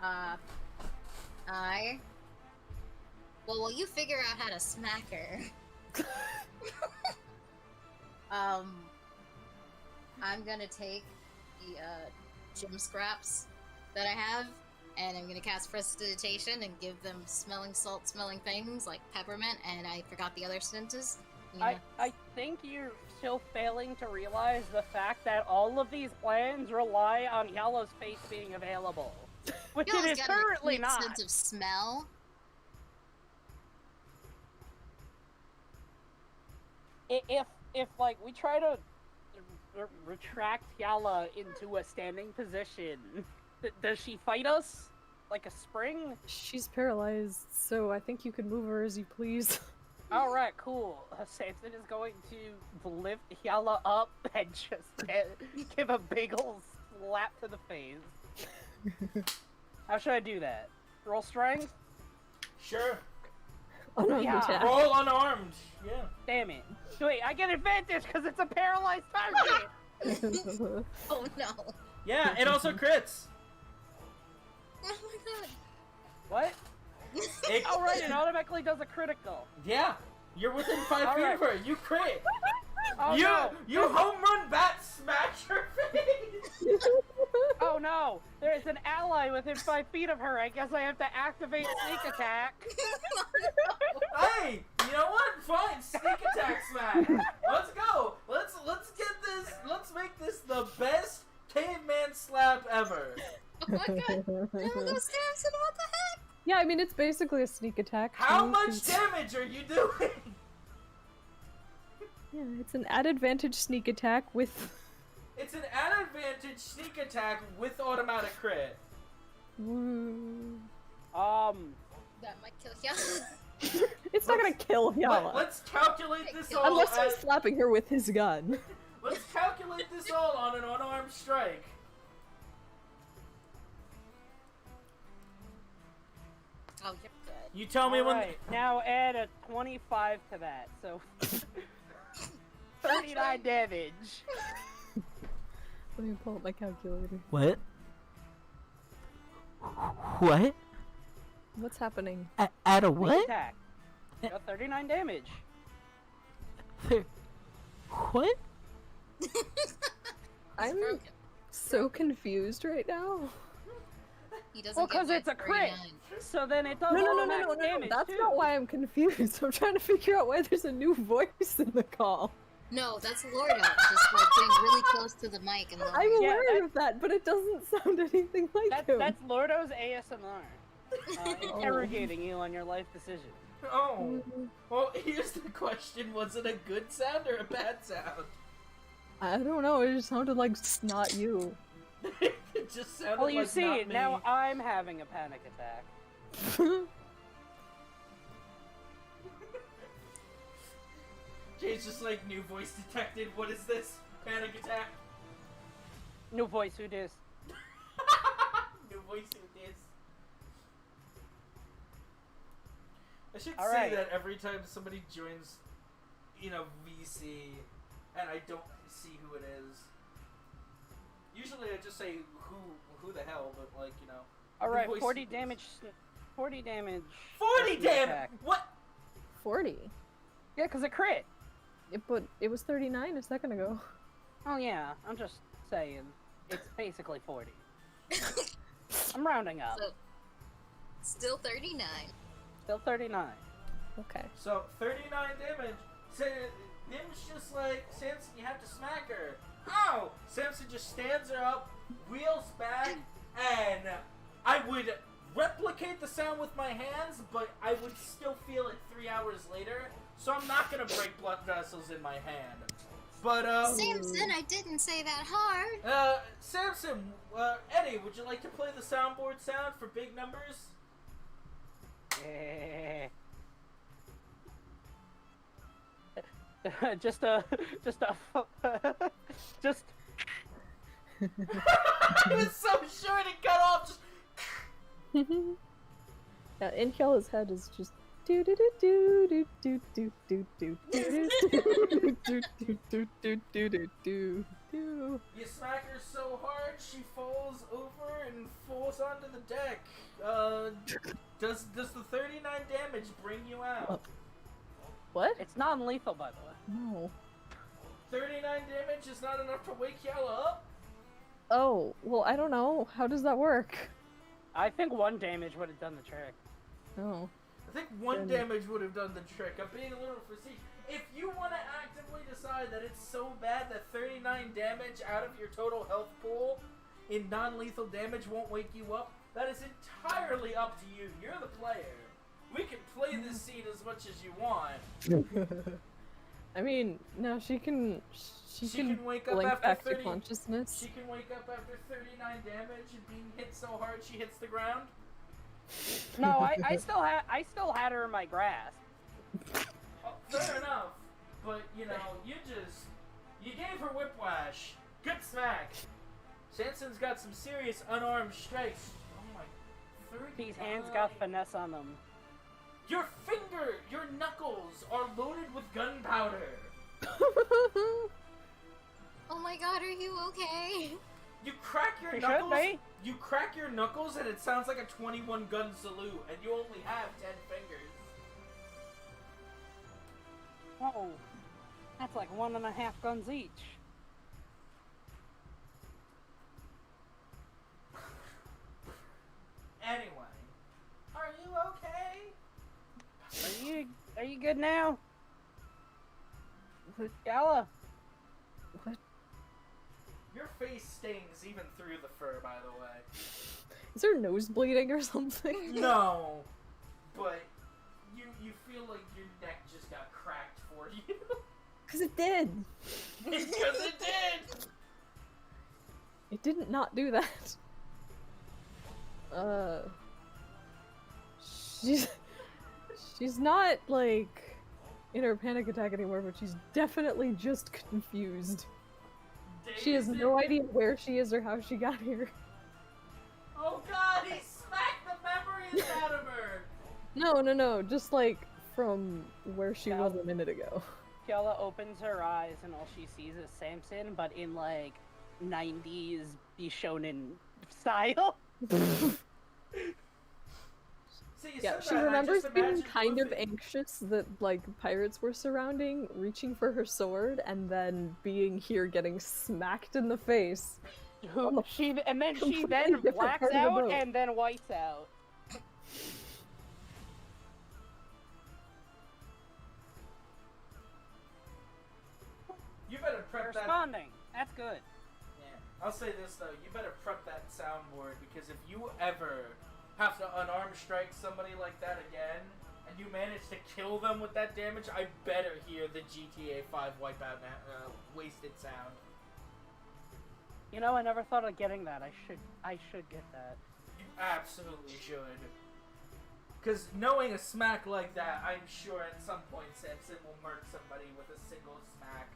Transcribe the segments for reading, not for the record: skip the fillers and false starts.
Uh, well, you figure out how to smack her. I'm gonna take the, gym scraps that I have, and I'm gonna cast Prestidigitation and give them smelling salt smelling things like peppermint, and I forgot the other sentences. I think you're still failing to realize the fact that all of these plans rely on Yellow's face being available. Which it is currently not. Sense of smell. If like we try to retract Yala into a standing position, does she fight us like a spring? She's paralyzed, so I think you can move her as you please. Alright, cool. Samson is going to lift Yala up and just give a big ol' slap to the face. How should I do that? Roll strength? Sure. Unarmed attack. Roll unarmed. Yeah. Damn it. Wait, I get advantage because it's a paralyzed target! Oh no. Yeah, it also crits. Oh my god. What? Oh right, it automatically does a critical. Yeah, you're within 5 feet of her. You crit. Oh, you home run bat smash her face. Oh no, there's an ally within 5 feet of her. I guess I have to activate sneak attack. Hey, you know what? Fine, sneak attack smash. Let's go. Let's get this. Let's make this the best caveman slap ever. Oh my god. There we go, Samson, what the heck? Yeah, I mean, it's basically a sneak attack. How much damage are you doing? Yeah, it's an add advantage sneak attack with... It's an add advantage sneak attack with automatic crit. Woo. That might kill Yala. It's not gonna kill Yala. Let's calculate this all. Unless he's slapping her with his gun. Let's calculate this all on an unarmed strike. Oh, you're good. You tell me when. Right, now add a 25 to that, so 39 damage. Let me pull up my calculator. What? What? What's happening? At a Sneak what? attack. Got 39 damage. What? I'm so confused right now. He doesn't Well, because get it's a that crit, 39. so then it does No, damage that's too. not why I'm confused. I'm trying to figure out why there's a new voice in the call. No, that's Lordo, just like getting really close to the mic and lowering. I'm Yeah, aware of that, but it doesn't sound anything like him. That's Lordo's ASMR. Interrogating you on your life decision. Oh. Well, here's the question: was it a good sound or a bad sound? I don't know, it just sounded like not you. It just sounded Well, you like see, not me. now I'm having a panic attack. Jay's just like, new voice detected. What is this? Panic attack. New voice, who dis? New voice who dis. I should All say right. that every time somebody joins, VC, and I don't see who it is. Usually I just say who the hell, but like, All right, voice 40 who dis. damage. 40 damage. 40 damage! attack. What? 40? Yeah, because it crit. But it was 39 a second ago. Oh yeah, I'm just saying. It's basically 40. I'm rounding up. So, still 39. Still 39. Okay. So, 39 damage. Nim's just like, Samson, you have to smack her. Oh! Samson just stands her up, wheels back, and I would replicate the sound with my hands, but I would still feel it 3 hours later, so I'm not gonna break blood vessels in my hand. But, Samson, I didn't say that hard. Samson, Eddie, would you like to play the soundboard sound for big numbers? Yeah. just It was so short it cut off, just... Yeah, in Kjella's head is just do do do do do do do do do do do do do do do do. You smack her so hard, she falls over and falls onto the deck. Does the 39 damage bring you out? What? It's non-lethal, by the way. No. 39 damage is not enough to wake Yala up? Oh, well, I don't know. How does that work? I think 1 damage would have done the trick. Oh. I think 1 Then- damage would have done the trick. I'm being a little facetious. If you want to actively decide that it's so bad that 39 damage out of your total health pool in non-lethal damage won't wake you up, that is entirely up to you. You're the player. We can play this scene as much as you want. I mean, no, she can wake up blink after back 30. to consciousness. She can wake up after 39 damage and being hit so hard she hits the ground. No, I still had her in my grasp. Oh, fair enough, but you know, you gave her whiplash. Good smack. Sanson's got some serious unarmed strikes. Oh my, 39. These hands got finesse on them. Your knuckles are loaded with gunpowder. Oh my god, are you okay? You crack your You should knuckles. be. You crack your knuckles, and it sounds like a 21 gun salute, and you only have 10 fingers. Oh, that's like 1.5 guns each. Anyway, are you okay? Are you good now? What? Yala? What? Your face stings even through the fur, by the way. Is her nose bleeding or something? No, but you feel like your neck just got cracked for you. Because it did. Because it did. It didn't not do that. She's not, like, in her panic attack anymore, but she's definitely just confused. She has no idea where she is or how she got here. Oh god, he smacked the memories out of her! No, just, like, from where she was a minute ago. Yala opens her eyes and all she sees is Samson, but in like 90s Bishonen style. See, you Yeah, said she that, and I remembers just being imagined kind of Luffy. anxious that, like, pirates were surrounding, reaching for her sword, and then being here getting smacked in the face. She then Completely different blacks part of the out boat. and then whites out. You better prep that. Responding. That's good. Yeah. I'll say this though, you better prep that soundboard because if you ever have to unarm strike somebody like that again, and you manage to kill them with that damage, I better hear the GTA 5 wipeout wasted sound. You know, I never thought of getting that. I should get that. You absolutely should. Because knowing a smack like that, I'm sure at some point Samson will murk somebody with a single smack.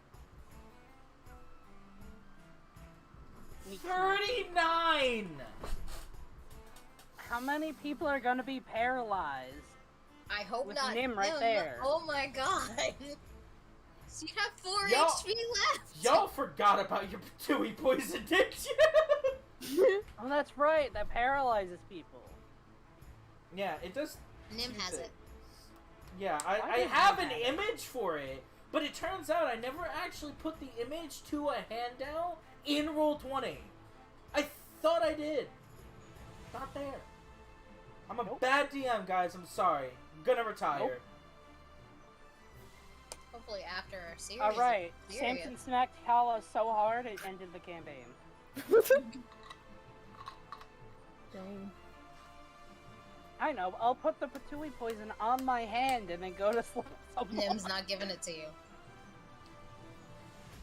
Me too. 39! How many people are gonna be paralyzed? I hope With not Nim right him. there. Oh my god. So you have 4 Y'all- HP left. Y'all forgot about your Patui poison, didn't you? Oh, that's right. That paralyzes people. Yeah, it does. Nim two has things. it. Yeah, Why I did have you an have it? image for it, but it turns out I never actually put the image to a handout in Roll20. I thought I did. Not there. I'm a Nope. bad DM, guys. I'm sorry. I'm gonna retire. Nope. Hopefully after our series. Alright. Period. Samson smacked Hala so hard it ended the campaign. Dang. I know. I'll put the Patui poison on my hand and then go to sleep. Nim's not giving it to you.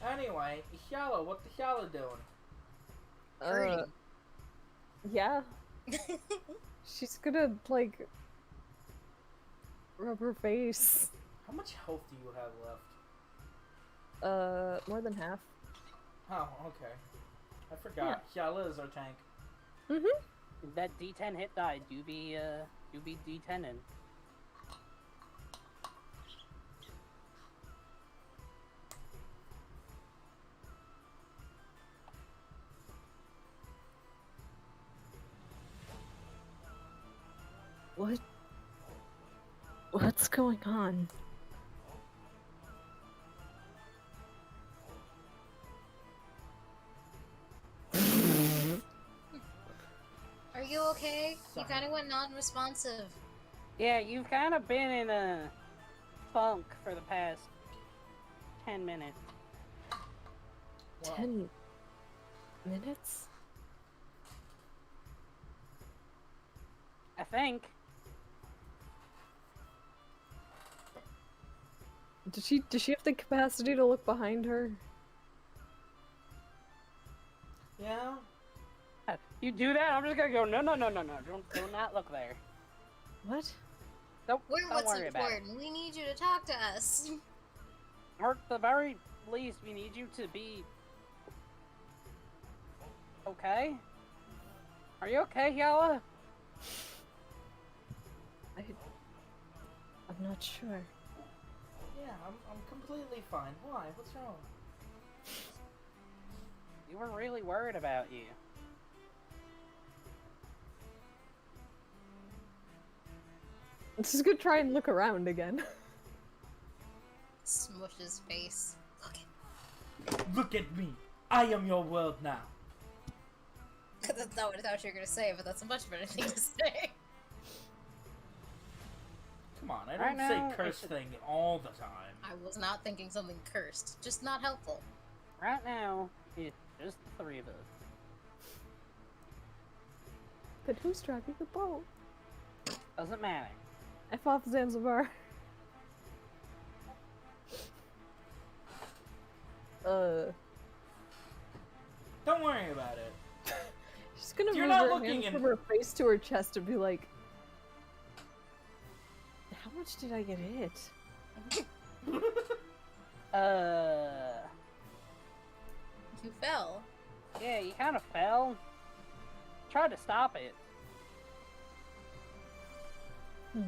Anyway, Hyala, what the Hyala doing? Hurting. Yeah. She's gonna, like, rub her face. How much health do you have left? More than half. Oh, okay. I forgot. Hyala is our tank. Mm-hmm. That D10 hit die. Do be D10ing. What? What's going on? Are you okay? You kind of went non-responsive. Yeah, you've kind of been in a funk for the past 10 minutes. Well, 10 minutes? I think. Does she have the capacity to look behind her? yeah. You do that, I'm just gonna go, no. Do not look there. What? Nope, We're don't what's worry about it. important. We need you to talk to us. Or at the very least, we need you to be... okay? Are you okay, Yala? I'm not sure. Yeah, I'm completely fine. Why? What's wrong? You were really worried about you. I'm just gonna try and look around again. Smush his face. Look at me. I am your world now. That's not what I thought you were gonna say, but that's a much better thing to say. Come on, I Right don't now, say curse it's- thing all the time. I was not thinking something cursed, just not helpful. Right now, it's just the three of us. But who's driving the boat? Doesn't matter. F off Zanzibar. Don't worry about it. She's gonna You're move not her looking hand in- from her face to her chest and be like, how much did I get hit? You fell. Yeah, you kind of fell. Tried to stop it. Did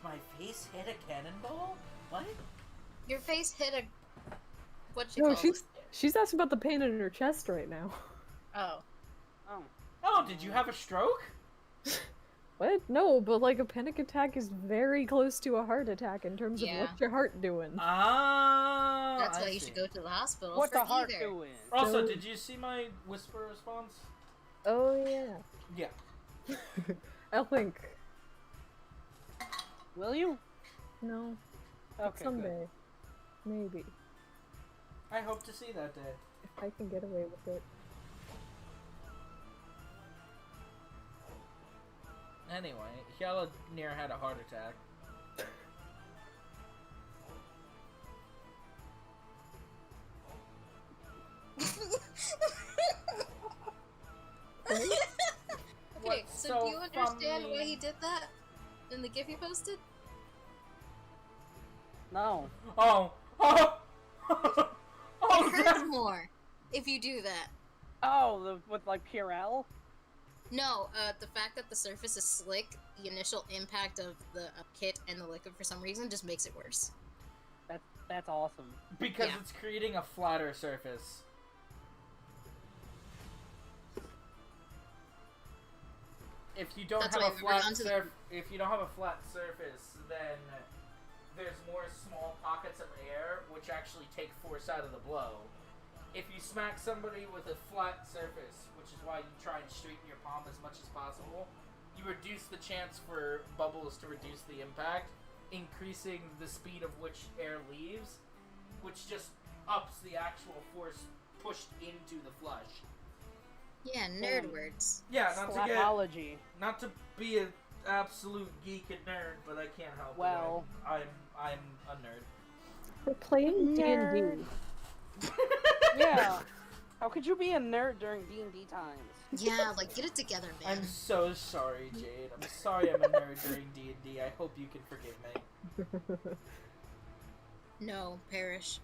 my face hit a cannonball? What? Your face hit a... what you No, call it? she's asking about the pain in her chest right now. Oh. Oh. Oh, did you have a stroke? What? No, but like a panic attack is very close to a heart attack in terms of Yeah. what's your heart doing. Ah, That's I why you see. should go to the hospital What's for the heart either. doing? Also, So- did you see my whisper response? Oh yeah. Yeah. I'll think. Will you? No, but Okay, someday. Maybe. I hope to see that day. If I can get away with it. Anyway, Hyala near had a heart attack. Okay, What- so so do you understand from why the- he did that? In the GIF you posted? No. Oh! Oh! It Oh, hurts that... more if you do that. Oh, with like Purell? No, the fact that the surface is slick, the initial impact of the kit and the liquid for some reason just makes it worse. That's awesome. Because Yeah. it's creating a flatter surface. If you don't That's have why a we flat were onto the- if you don't have a flat surface, then there's more small pockets of air which actually take force out of the blow. If you smack somebody with a flat surface, which is why you try and straighten your palm as much as possible, you reduce the chance for bubbles to reduce the impact, increasing the speed of which air leaves, which just ups the actual force pushed into the flush. Yeah, nerd words. Yeah, Slapology. not to be an absolute geek and nerd, but I can't help Well. it. I'm a nerd. We're playing Nerd. D&D. Yeah. How could you be a nerd during D&D times? Yeah, like, get it together, man. I'm so sorry, Jade. I'm sorry I'm a nerd during D&D. I hope you can forgive me. No, perish.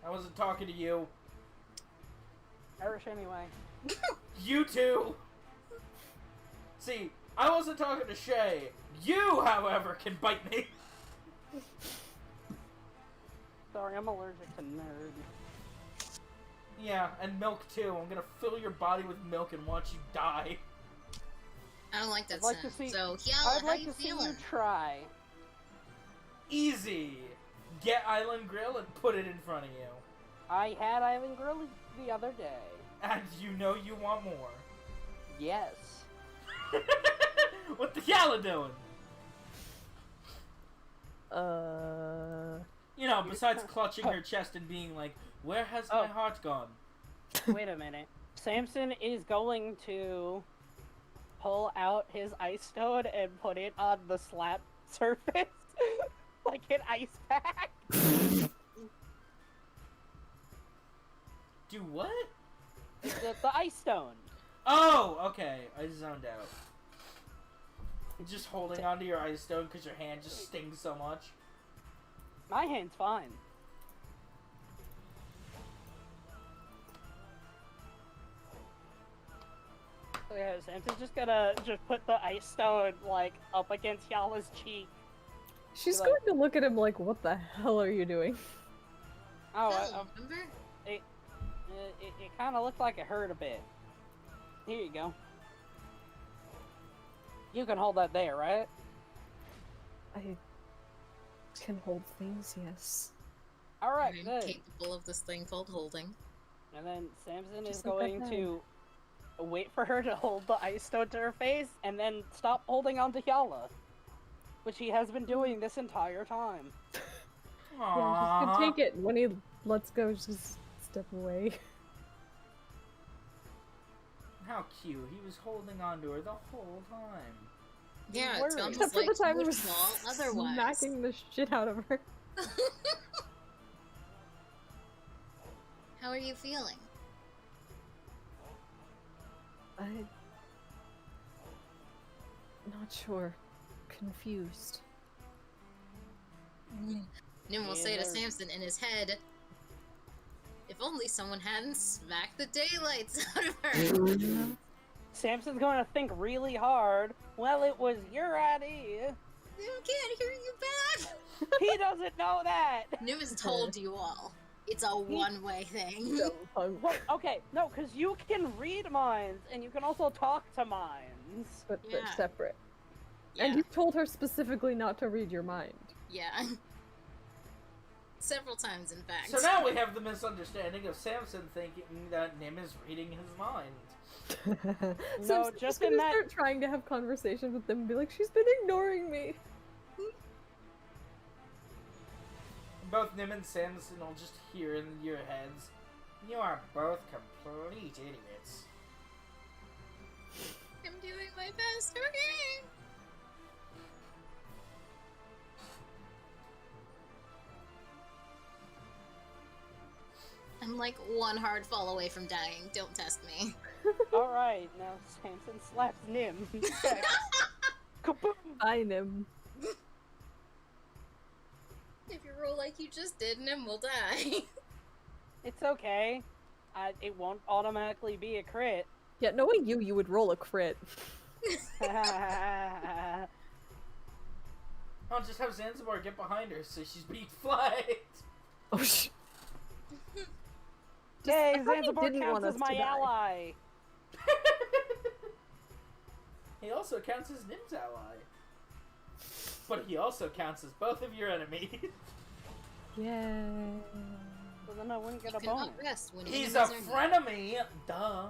I wasn't talking to you. Irish anyway. You too! See, I wasn't talking to Shay. You, however, can bite me. Sorry, I'm allergic to nerd. Yeah, and milk too. I'm gonna fill your body with milk and watch you die. I don't like that I'd like sound. to see- So, I'd Hyala, how like you to see feeling? you try. Easy. Get Island Grill and put it in front of you. I had Island Grill the other day. And you know you want more. Yes. What the Yala doing? You know, besides clutching her chest and being like, where has my heart gone? Wait a minute. Samson is going to pull out his ice stone and put it on the slap surface like an ice pack. Do what? The ice stone. Oh, okay. I zoned out. Just holding onto your ice stone because your hand just stings so much. My hand's fine. So yeah, Samson's just gonna put the ice stone like up against Yala's cheek. She's Like- going to look at him like, what the hell are you doing? Oh, Phil, remember? it kind of looked like it hurt a bit. Here you go. You can hold that there, right? I can hold things, yes. Alright, I'm good. capable of this thing called holding. And then Samson is Just like going that to wait for her to hold the ice stone to her face and then stop holding on to Yala. Which he has been doing this entire time. Yeah, she's gonna take it. When he lets go, just step away. How cute. He was holding on to her the whole time. Yeah, worried. it's almost Except for like the time he he would was fall otherwise. smacking the shit out of her. How are you feeling? I'm not sure. Confused. Nim will say to Yeah. Samson in his head, if only someone hadn't smacked the daylights out of her. Samson's going to think really hard. Well, it was your idea. Nim can't hear you back. He doesn't know that. Nim has told you all. It's a one-way thing. So hungry. Well, okay, no, because you can read minds, and you can also talk to minds. But they're Yeah. separate. Yeah, And you told her specifically not to read your mind. yeah. Several times, in fact. So now we have the misunderstanding of Samson thinking that Nim is reading his mind. So just just in gonna that- start trying to have conversations with them and be like, she's been ignoring me. Both Nim and Samson will just hear in your heads, you are both complete idiots. I'm doing my best, okay? I'm like one hard fall away from dying. Don't test me. Alright, now Samson slaps Nim. Kaboom! I Nim. If you roll like you just did, Nim will die. It's okay. It won't automatically be a crit. Yeah, knowing you, you would roll a crit. I'll just have Zanzibar get behind her so she's being flagged. Oh, sh. Yay, I thought he Zanzibar didn't counts want as us my to die. ally! He also counts as Nim's ally. But he also counts as both of your enemies. Yay. So then I wouldn't get You a cannot bonus. rest when He's a enemies are near. frenemy! Duh.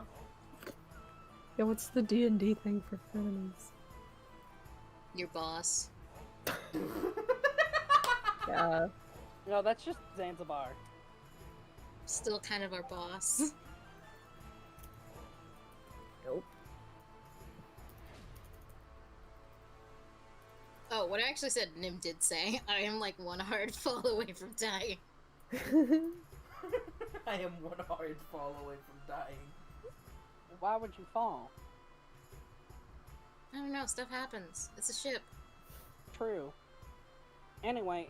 Yeah, what's the D&D thing for frenemies? Your boss. Yeah. No, that's just Zanzibar. Still kind of our boss. Nope. Oh, what I actually said Nim did say. I am like one hard fall away from dying. I am one hard fall away from dying. Why would you fall? I don't know, stuff happens. It's a ship. True. Anyway,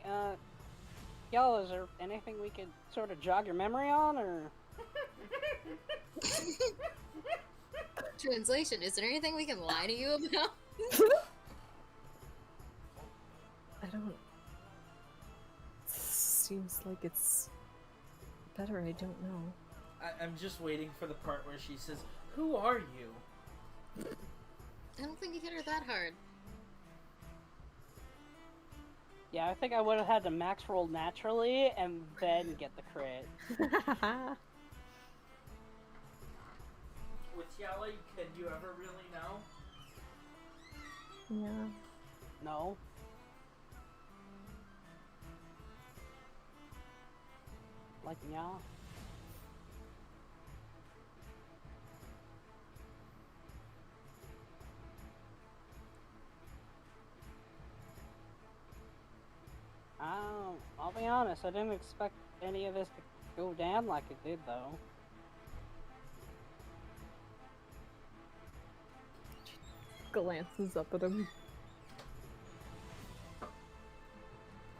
y'all, is there anything we could sort of jog your memory on, or? Translation, is there anything we can lie to you about? I don't... Seems like it's... better, I don't know. I'm just waiting for the part where she says, who are you? don't think he hit her that hard. Yeah, I think I would have had to max roll naturally and then get the crit. With Yala, can you ever really know? Yeah. No. Like, yeah. I'll be honest, I didn't expect any of this to go down like it did, though. Glances up at him.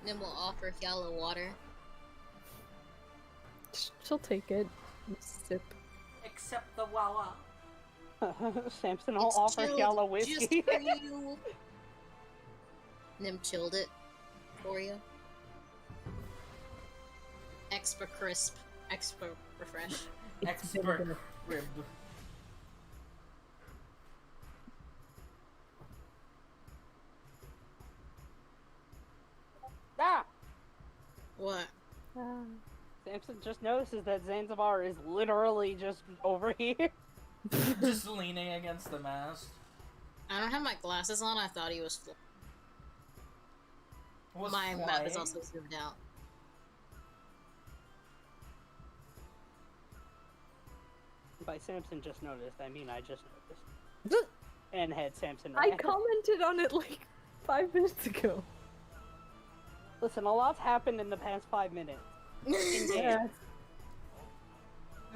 Nim will offer Yala water. She'll take it. Sip. Except the Wawa. Samson will It's offer chilled y'all a whiskey. just for you. Nim chilled it for you. Extra crisp, extra refresh. Expert rib. Ah! What? Samson just notices that Zanzibar is literally just over here. Just leaning against the mast. I don't have my glasses on. I thought he was. My map is also zoomed out. By Samson just noticed, I mean I just noticed. And had Samson I ran. commented on it like 5 minutes ago. Listen, a lot's happened in the past 5 minutes. Yeah.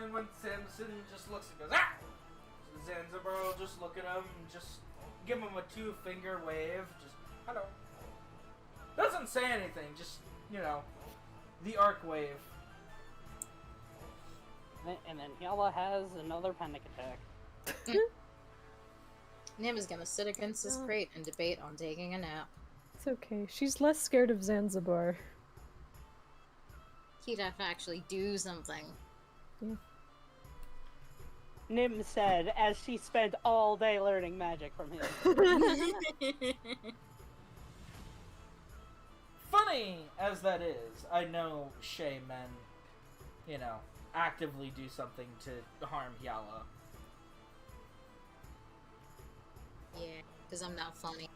And when Samson just looks and goes, ah! Zanzibar will just look at him and just give him a 2-finger wave. Just, hello. Doesn't say anything, just, you know, the arc wave. And then Yala has another panic attack. Nim is gonna sit against his crate and debate on taking a nap. It's okay. She's less scared of Zanzibar. He'd have to actually do something. Yeah. Nim said as she spent all day learning magic from him. Funny as that is, I know Shay men, you know, actively do something to harm Yala. Yeah, because I'm not funny.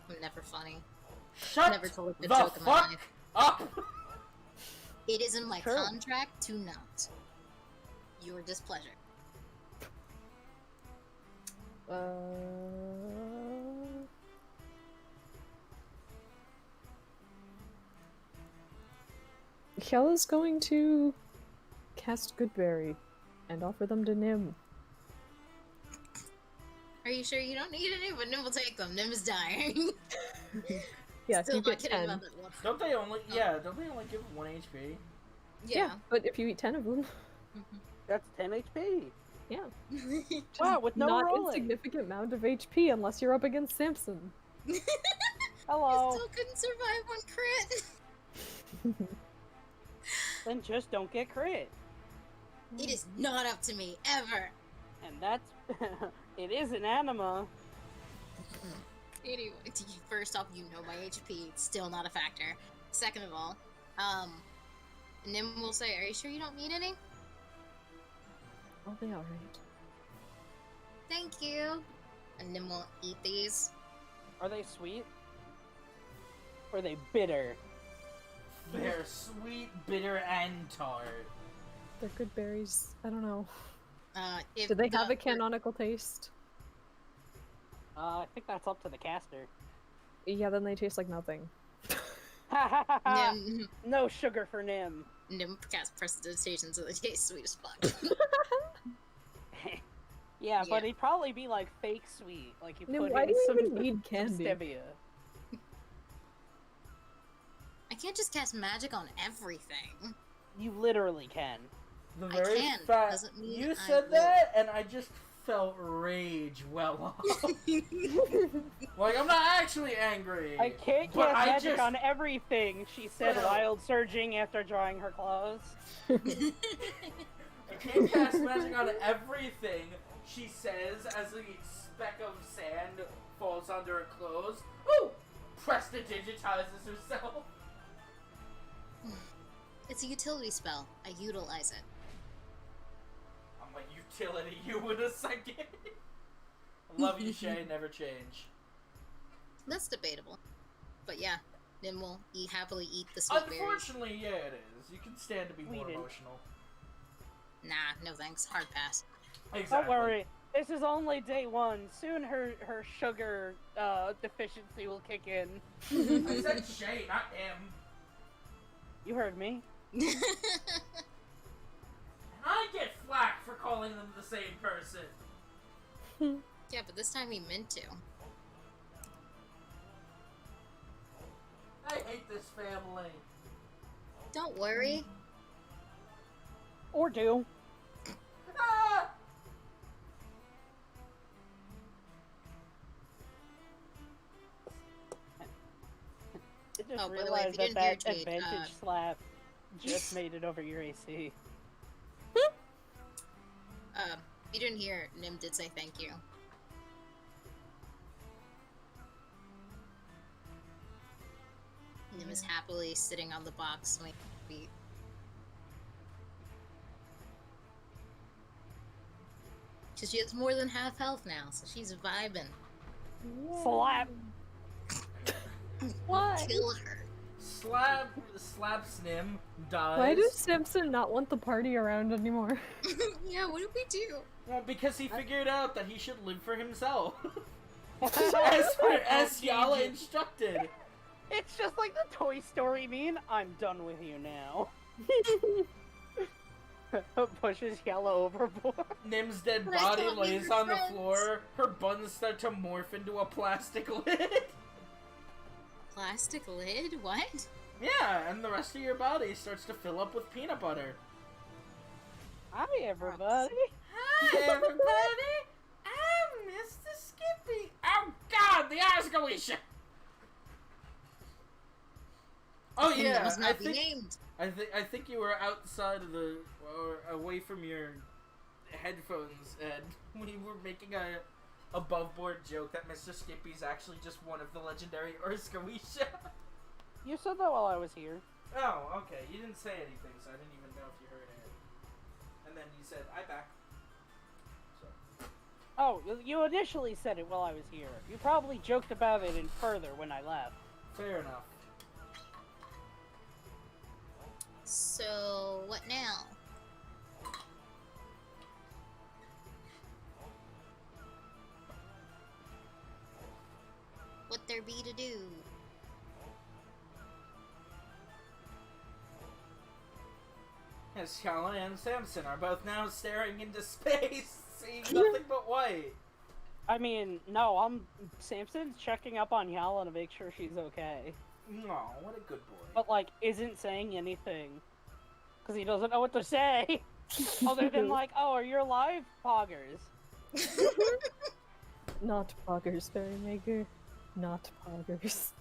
I'm never funny. Shut Never told a the good joke in my fuck life. up! It is in my True. contract to not. Your displeasure. Yala's going to cast Goodberry and offer them to Nim. Are you sure you don't need any? But Nim will take them. Nim is dying. Yeah, if Still you not get kidding 10. about that one. Don't they only, don't they only give 1 HP? Yeah. But if you eat 10 of them, That's 10 HP. yeah. Wow, with no Not rolling. insignificant amount of HP unless you're up against Samson. Hello. You still couldn't survive one crit. Then just don't get crit. It is not up to me, ever. And that's... it is an anima. Anyway, first off, you know my HP. It's still not a factor. Second of all, Nim will say, are you sure you don't need any? I'll be alright. Thank you. And Nim will eat these. Are they sweet? Or are they bitter? They're sweet, bitter, and tart. They're good berries. I don't know. If Do they have a the- canonical taste? I think that's up to the caster. Yeah, then they taste like nothing. Nim, No sugar for Nim. Nim cast prestidigitation so they taste sweet as fuck. Yeah, but Yeah. it'd probably be like fake sweet. Like you Nim, put why in do you some, even need some candy? stevia. I can't just cast magic on everything. You literally can. The I very can, fact doesn't mean you I said will. that, and I just felt rage well off. Like, I'm not actually angry. I can't but cast I magic just- on everything, she said, Well- wild surging after drawing her claws. I can't cast magic on everything, she says as a speck of sand falls under her clothes. Ooh! Prestidigitizes herself. It's a utility spell. I utilize it. I'm a utility you in a second. I love you, Shay. Never change. That's debatable. But yeah, Nim will happily eat the sweet berries. Unfortunately, yeah, it is. You can stand to be more Weeded. emotional. Nah, no thanks. Hard pass. Exactly. Don't worry. This is only day one. Soon her sugar deficiency will kick in. I said Shay, not him. You heard me. And I get flack for calling them the same person. Yeah, but this time he meant to. I hate this family. Don't worry. Or do. Ah! I just Oh, by the way, if realized you that didn't hear Jade, advantage slap just made it over your AC. You didn't hear, Nim did say thank you. Nim is happily sitting on the box swinging her feet. Because she has more than half health now, so she's vibing. Slap! Why? Kill her. Slap Snim dies. Why does Simpson not want the party around anymore? Yeah, what did we do? Well, because he figured out that he should live for himself. It's as Yala instructed. just like the Toy Story meme. I'm done with you now. Pushes Yellow overboard. Nim's dead But I body thought we lays were on the friends. floor. Her buns start to morph into a plastic lid. Plastic lid? What? Yeah, and the rest of your body starts to fill up with peanut butter. Hi, everybody. Hi, everybody. I'm Mr. Skippy. Oh, God, the Osgoisha. Oh, That yeah, must not be named. I think you were outside of the, or away from your headphones, and we were making a above-board joke that Mr. Skippy's actually just one of the legendary Urskawisha. You said that while I was here. Oh, okay. You didn't say anything, so I didn't even know if you heard it. And then you said, "I back." So. Oh, you initially said it while I was here. You probably joked about it in further when I left. Fair enough. So, what now? What there be to do? Yes, Shalyn and Samson are both now staring into space, seeing nothing but white. I mean, no, Samson's checking up on Yala to make sure she's okay. Aw, what a good boy. But, like, isn't saying anything. Because he doesn't know what to say. Other than, like, oh, are you alive, Poggers? Not Poggers, Berrymaker. Not Poggers.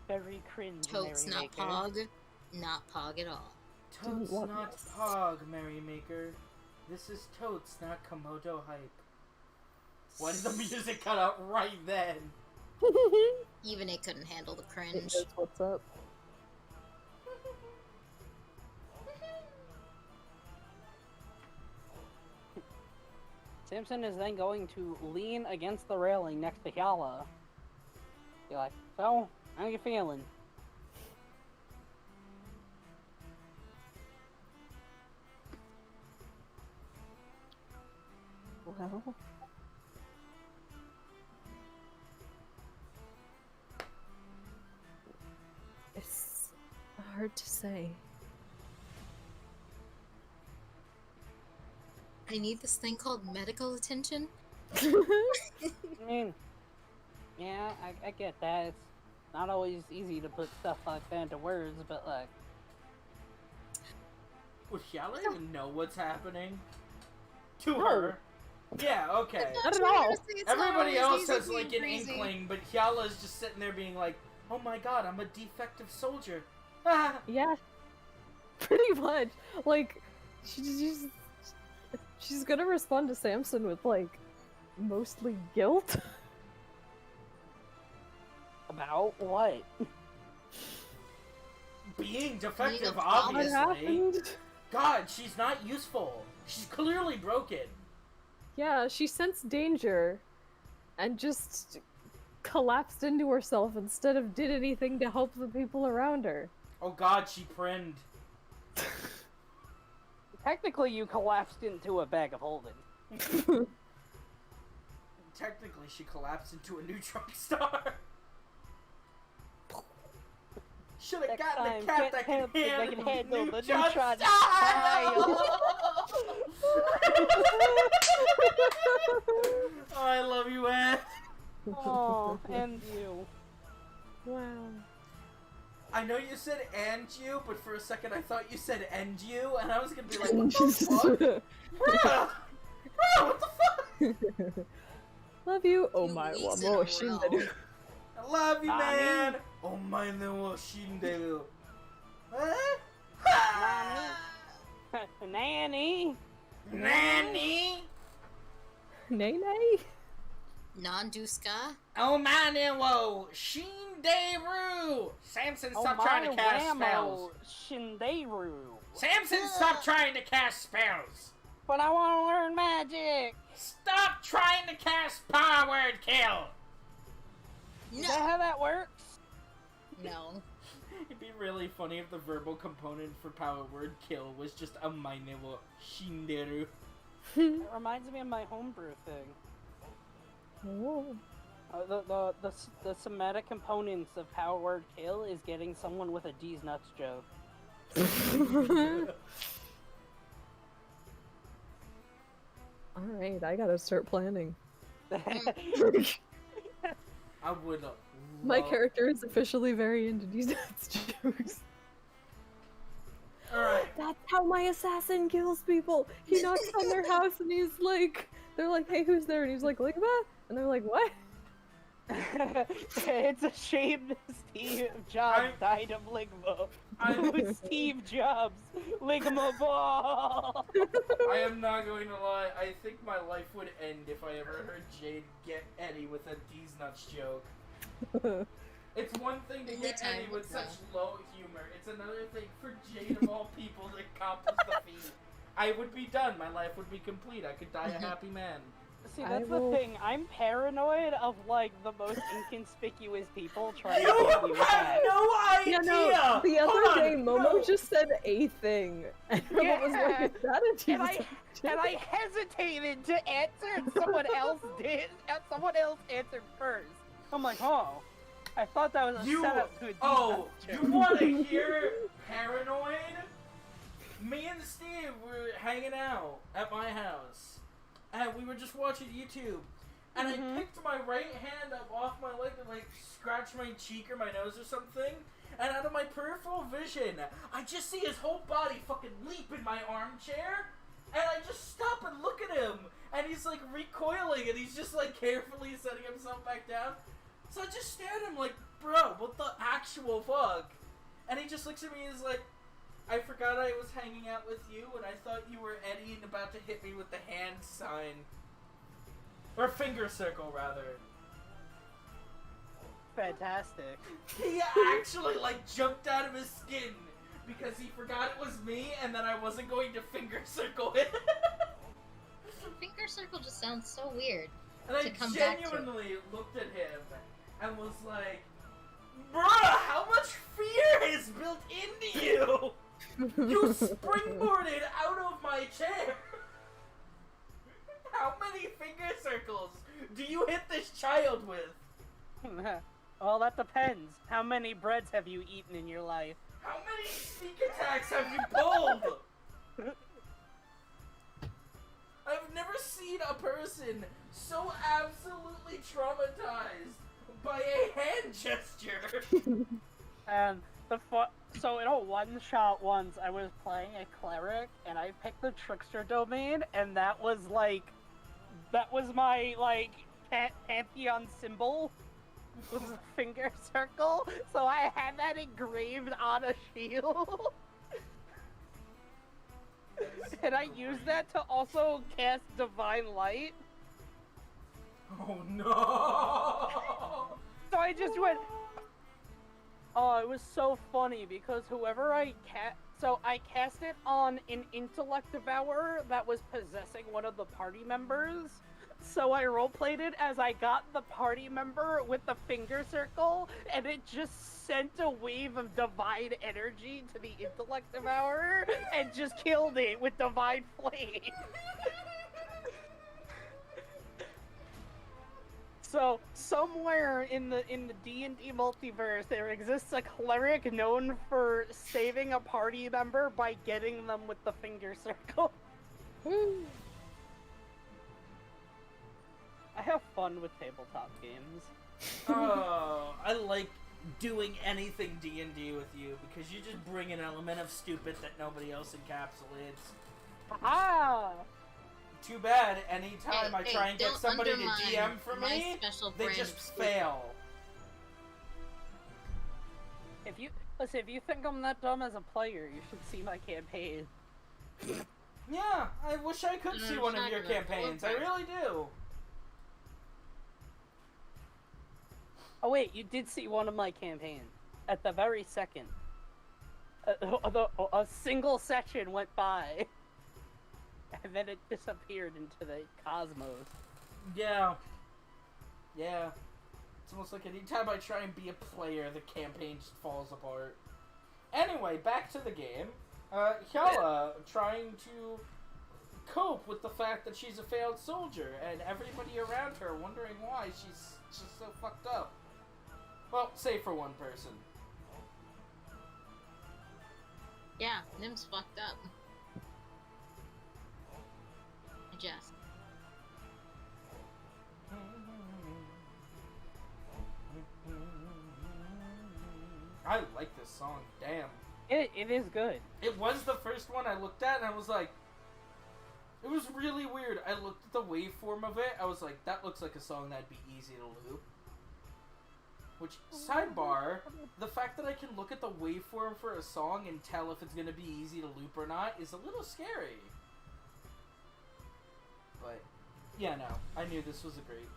Very cringe, Totes, not Merrymaker. Pog. Not Pog at all. Totes, want not this. Pog, Merrymaker. This is Totes, not Komodo hype. Why did the music cut out right then? Even it couldn't handle the It cringe. knows what's up. Samson is then going to lean against the railing next to Yala. Be like, so, how you feeling? Well... It's hard to say. I need this thing called medical attention. I mean, yeah, I get that. It's not always easy to put stuff like that into words, but like... Would Yala even know what's happening? To No. her? Yeah, okay. Not at all. Everybody else has like an inkling, but Yala's just sitting there being like, "Oh my god, I'm a defective soldier." Ah. Yeah, pretty much. Like, she's gonna respond to Samson with like, mostly guilt. About what? Being defective, What What obviously. happened? God, she's not useful. She's clearly broken. Yeah, she sensed danger and just collapsed into herself instead of did anything to help the people around her. Oh God, she prinned. Technically, you collapsed into a bag of holding. Technically, she collapsed into a neutron star. Should have Next gotten a time, cat get that help that can handle the neutron neutron style. Oh, I love you, Ed. Oh, and you. Wow. I know you said "and you," but for a second I thought you said "and you," and I was gonna be like, "What the fuck, bro? What the fuck?" Love you. Oh You my least wa in a row. shinderu. I love you, Nani? man. Oh my no shinderu. Nanny. Nanny. Nay nay. Non-Duska. Oh my no shinderu. Samson, stop trying to cast spells. Shinderu. Samson, stop trying to cast spells. But I want to learn magic. Stop trying to cast power word kill. Is that how that works? No. It'd be really funny if the verbal component for power word kill was just a minor shinderu. It reminds me of my homebrew thing. Oh. The somatic components of power word kill is getting someone with a D's nuts joke. Alright, I gotta start planning. I would. My character is officially very into these jokes. Alright. That's how my assassin kills people. He knocks on their house and he's like, they're like, hey, who's there? And he's like, Ligma? And they're like, what? It's a shame that Steve Jobs died of Ligma. Who's Steve Jobs? Ligma ball! I am not going to lie. I think my life would end if I ever heard Jade get Eddie with a D's nuts joke. It's one thing to Only get time Eddie will with tell. such low humor. It's another thing for Jade of all people to accomplish the feat. I would be done. My life would be complete. I could die a happy man. See, I that's will- the thing. I'm paranoid of, like, the most inconspicuous people trying to You hit me with have that. no idea! Yeah, no, the Hold other on, day, Momo no. just said a thing. And Momo was like, Yeah. is that a And I hesitated to answer, and someone else did. And someone else answered first. I'm like, oh, I thought that was a setup to a Oh, joke. you want to hear paranoid? Me and Steve were hanging out at my house, and we were just watching YouTube. And I picked my right hand up off my leg to like scratch my cheek or my nose or something. And out of my peripheral vision, I just see his whole body fucking leap in my armchair. And I just stop and look at him. And he's like recoiling and he's just like carefully setting himself back down. So I just stare at him like, bro, what the actual fuck? And he just looks at me and is like, I forgot I was hanging out with you and I thought you were Eddie and about to hit me with the hand sign. Or finger circle, rather. Fantastic. He actually, like, jumped out of his skin because he forgot it was me and that I wasn't going to finger circle it. Finger circle just sounds so weird. And I To come back to. genuinely looked at him and was like, bruh, how much fear is built into you? You springboarded out of my chair. How many finger circles do you hit this child with? Well, that depends. How many breads have you eaten in your life? How many sneak attacks have you pulled? I've never seen a person so absolutely traumatized by a hand gesture. And so in a one-shot once, I was playing a cleric, and I picked the trickster domain, and that was my like pantheon symbol. Was a finger circle, so I had that engraved on a shield. And I used that to also cast Divine Light. Oh no! So I just went. Oh, it was so funny because whoever I cast it on an intellect devourer that was possessing one of the party members. So I roleplayed it as I got the party member with the finger circle, and it just sent a wave of divine energy to the intellect devourer and just killed it with divine flame. So somewhere in the D&D multiverse, there exists a cleric known for saving a party member by getting them with the finger circle. I have fun with tabletop games. Oh, I like doing anything D&D with you because you just bring an element of stupid that nobody else encapsulates. Ah! Too bad, anytime I try and get don't somebody to undermine DM for my me, special they brand just of fail. If you think I'm that dumb as a player, you should see my campaign. Yeah, I wish I could see one of your campaigns. I really do. Oh wait, you did see one of my campaigns. At the very second. A single session went by. And then it disappeared into the cosmos. Yeah. Yeah. It's almost like anytime I try and be a player, the campaign just falls apart. Anyway, back to the game. Hyala trying to cope with the fact that she's a failed soldier, and everybody around her wondering why she's just so fucked up. Well, save for one person. Yeah, Nim's fucked up. I just. I like this song, damn. It is good. It was the first one I looked at, and I was like, it was really weird. I looked at the waveform of it, I was like, that looks like a song that'd be easy to loop. Which, sidebar, the fact that I can look at the waveform for a song and tell if it's gonna be easy to loop or not is a little scary. But, yeah, no, I knew this was a great.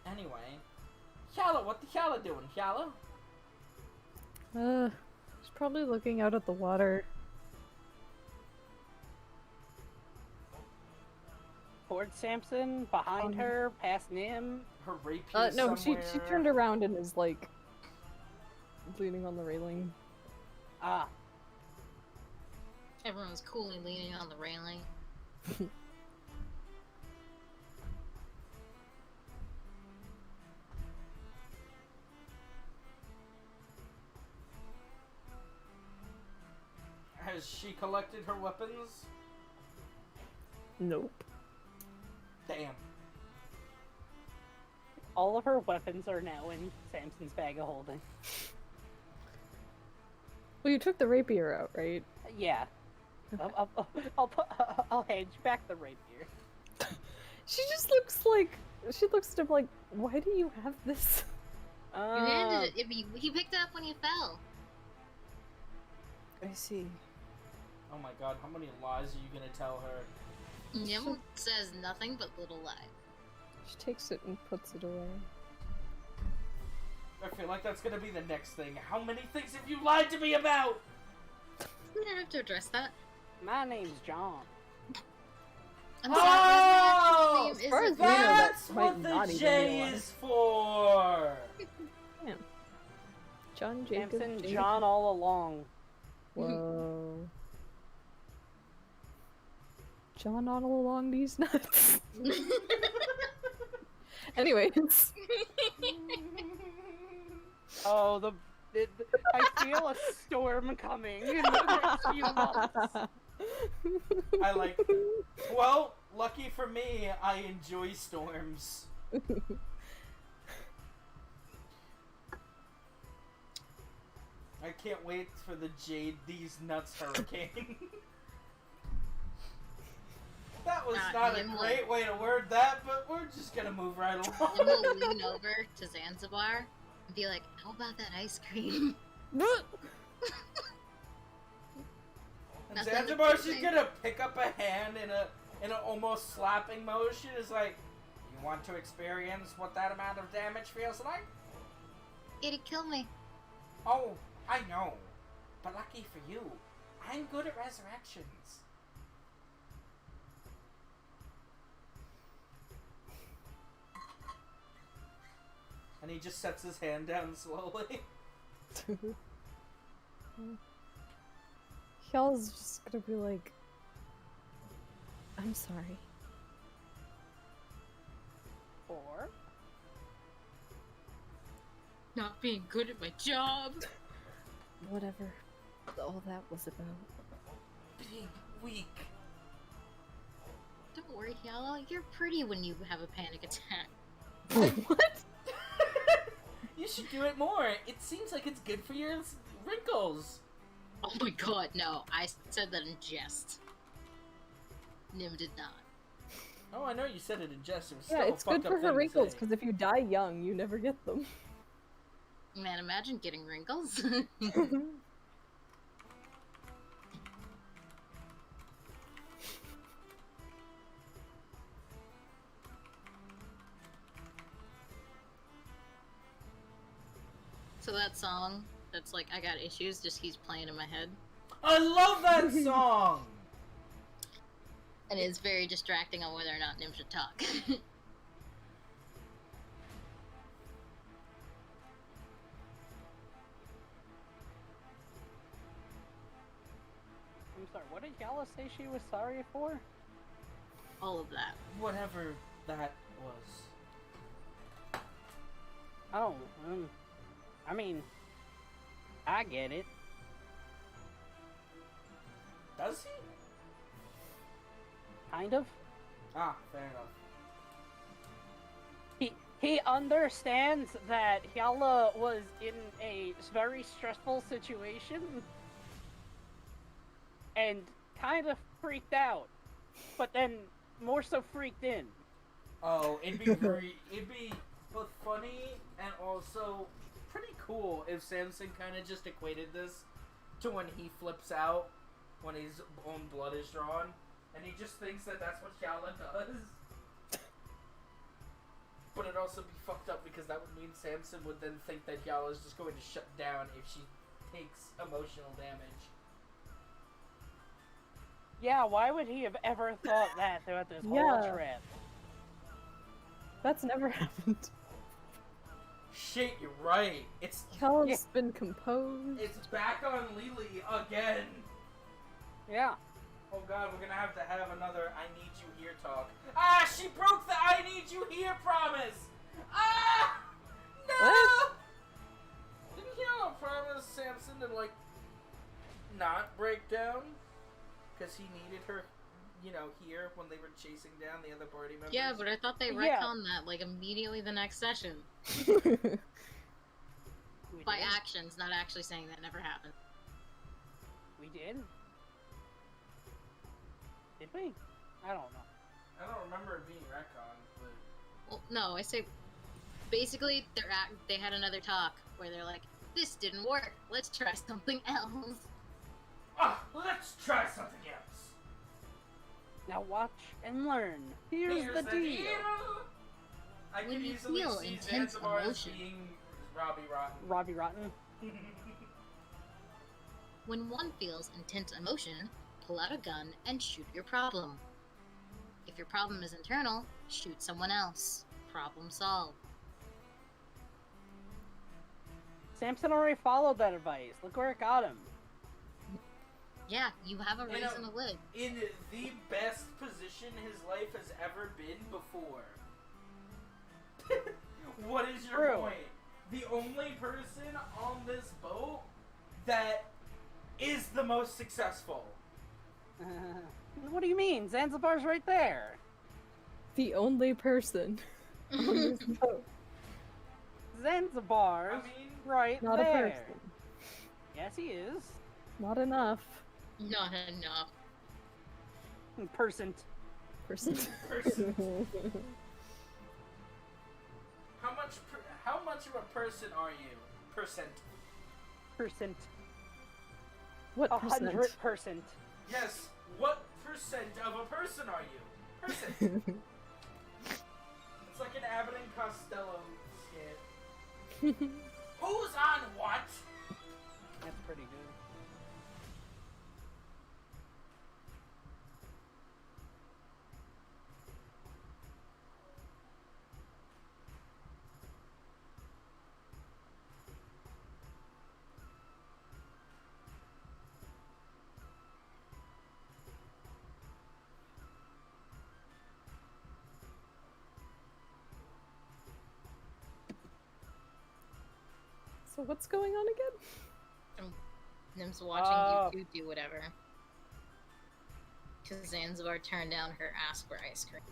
Anyway, Hyala, what the Hyala doing, Hyala? She's probably looking out at the water. Towards Samson, behind her, past Nim. Her rapier No, somewhere. she turned around and is like leaning on the railing. Ah. Everyone's coolly leaning on the railing. Has she collected her weapons? Nope. Damn. All of her weapons are now in Samson's bag of holding. Well, you took the rapier out, right? Yeah. I'll hand you back the rapier. She just looks like she looks at him like, why do you have this? You handed it. He picked it up when you fell. I see. Oh my god, how many lies are you gonna tell her? Nim says nothing but little lies. She takes it and puts it away. I feel like that's gonna be the next thing. How many things have you lied to me about? We don't have to address that. My name's John. I'm Oh! sorry, As far as we know, That's that what might the not even J be a lie. is for! Yeah. John Jacob. Samson, Jacob. John all along. Whoa. John all along these nuts. Anyways. Oh, I feel a storm coming in the next few months. I like. Well, lucky for me, I enjoy storms. I can't wait for the Jade These Nuts Hurricane. That was not a great way to word that, but we're just gonna move right along. And we'll lean over to Zanzibar and be like, how about that ice cream? And Zanzibar, she's gonna pick up a hand in a almost slapping motion. Is like, you Want to experience what that amount of damage feels like? It'd kill me. Oh, I know. But lucky for you, I'm good at resurrections. And he just sets his hand down slowly. Hjal's just gonna be like, I'm sorry. Or Not being good at my job. Whatever all that was about. Being weak. Don't worry, Hyala. You're pretty when you have a panic attack. What? You should do it more. It seems like it's good for your wrinkles. Oh my god, no. I said that in jest. Nim did not. Oh, I know you said it in jest. It was Yeah, still it's a good fucked for up her thing to wrinkles, say. because if you die young, you never get them. Man, imagine getting wrinkles. So that song that's like, I got issues, just keeps playing in my head. I love that song! And it's very distracting on whether or not Nim should talk. I'm sorry, what did Yala say she was sorry for? All of that. Whatever that was. Oh, I mean, I get it. Does he? Kind of. Ah, fair enough. He understands that Hyala was in a very stressful situation and kind of freaked out, but then more so freaked in. Oh, it'd be both funny and also pretty cool if Samson kind of just equated this to when he flips out when his own blood is drawn, and he just thinks that that's what Hyala does. But it'd also be fucked up because that would mean Samson would then think that Hyala is just going to shut down if she takes emotional damage. Yeah, why would he have ever thought that throughout this whole Yeah. trip? That's never happened. Shit, you're right. It's Hjal's been composed. it's back on Lily again. Yeah. Oh god, we're gonna have to have another I need you here talk. Ah, she broke the I need you here promise! Ah! No! What? Didn't Hyala promise Samson to, like, not break down? Because he needed her, you know, here when they were chasing down the other party members? Yeah, but I thought they Yeah. retconned that like immediately the next session. We By did. actions, not actually saying that never happened. We did? Did we? I don't know. I don't remember it being retconned, but... Well, no, I say basically they had another talk where they're like, this didn't work. Let's try something else. Ah, let's try something else! Now watch and learn. Here's the deal. I When can you easily feel see intense Zanzibar as emotion. being Robbie Rotten. Robbie Rotten. When one feels intense emotion, pull out a gun and shoot your problem. If your problem is internal, shoot someone else. Problem solved. Samson already followed that advice. Look where it got him. Yeah, you have a You know- reason to live. In the best position his life has ever been before. What is your True. point? The only person on this boat that is the most successful. What do you mean? Zanzibar's right there. The only person on this boat. Zanzibar's I mean, right Not there. a person. Yes, he is. Not enough. Not enough. Person. Person. Person. How much of a person are you? Percent. Percent. What percent? 100%. Yes. What percent of a person are you? Person. It's Abbott and Costello skit. Who's on what? That's pretty good. So what's going on again? Nim's watching you two do whatever. Because Zanzibar turned down her ask for ice cream.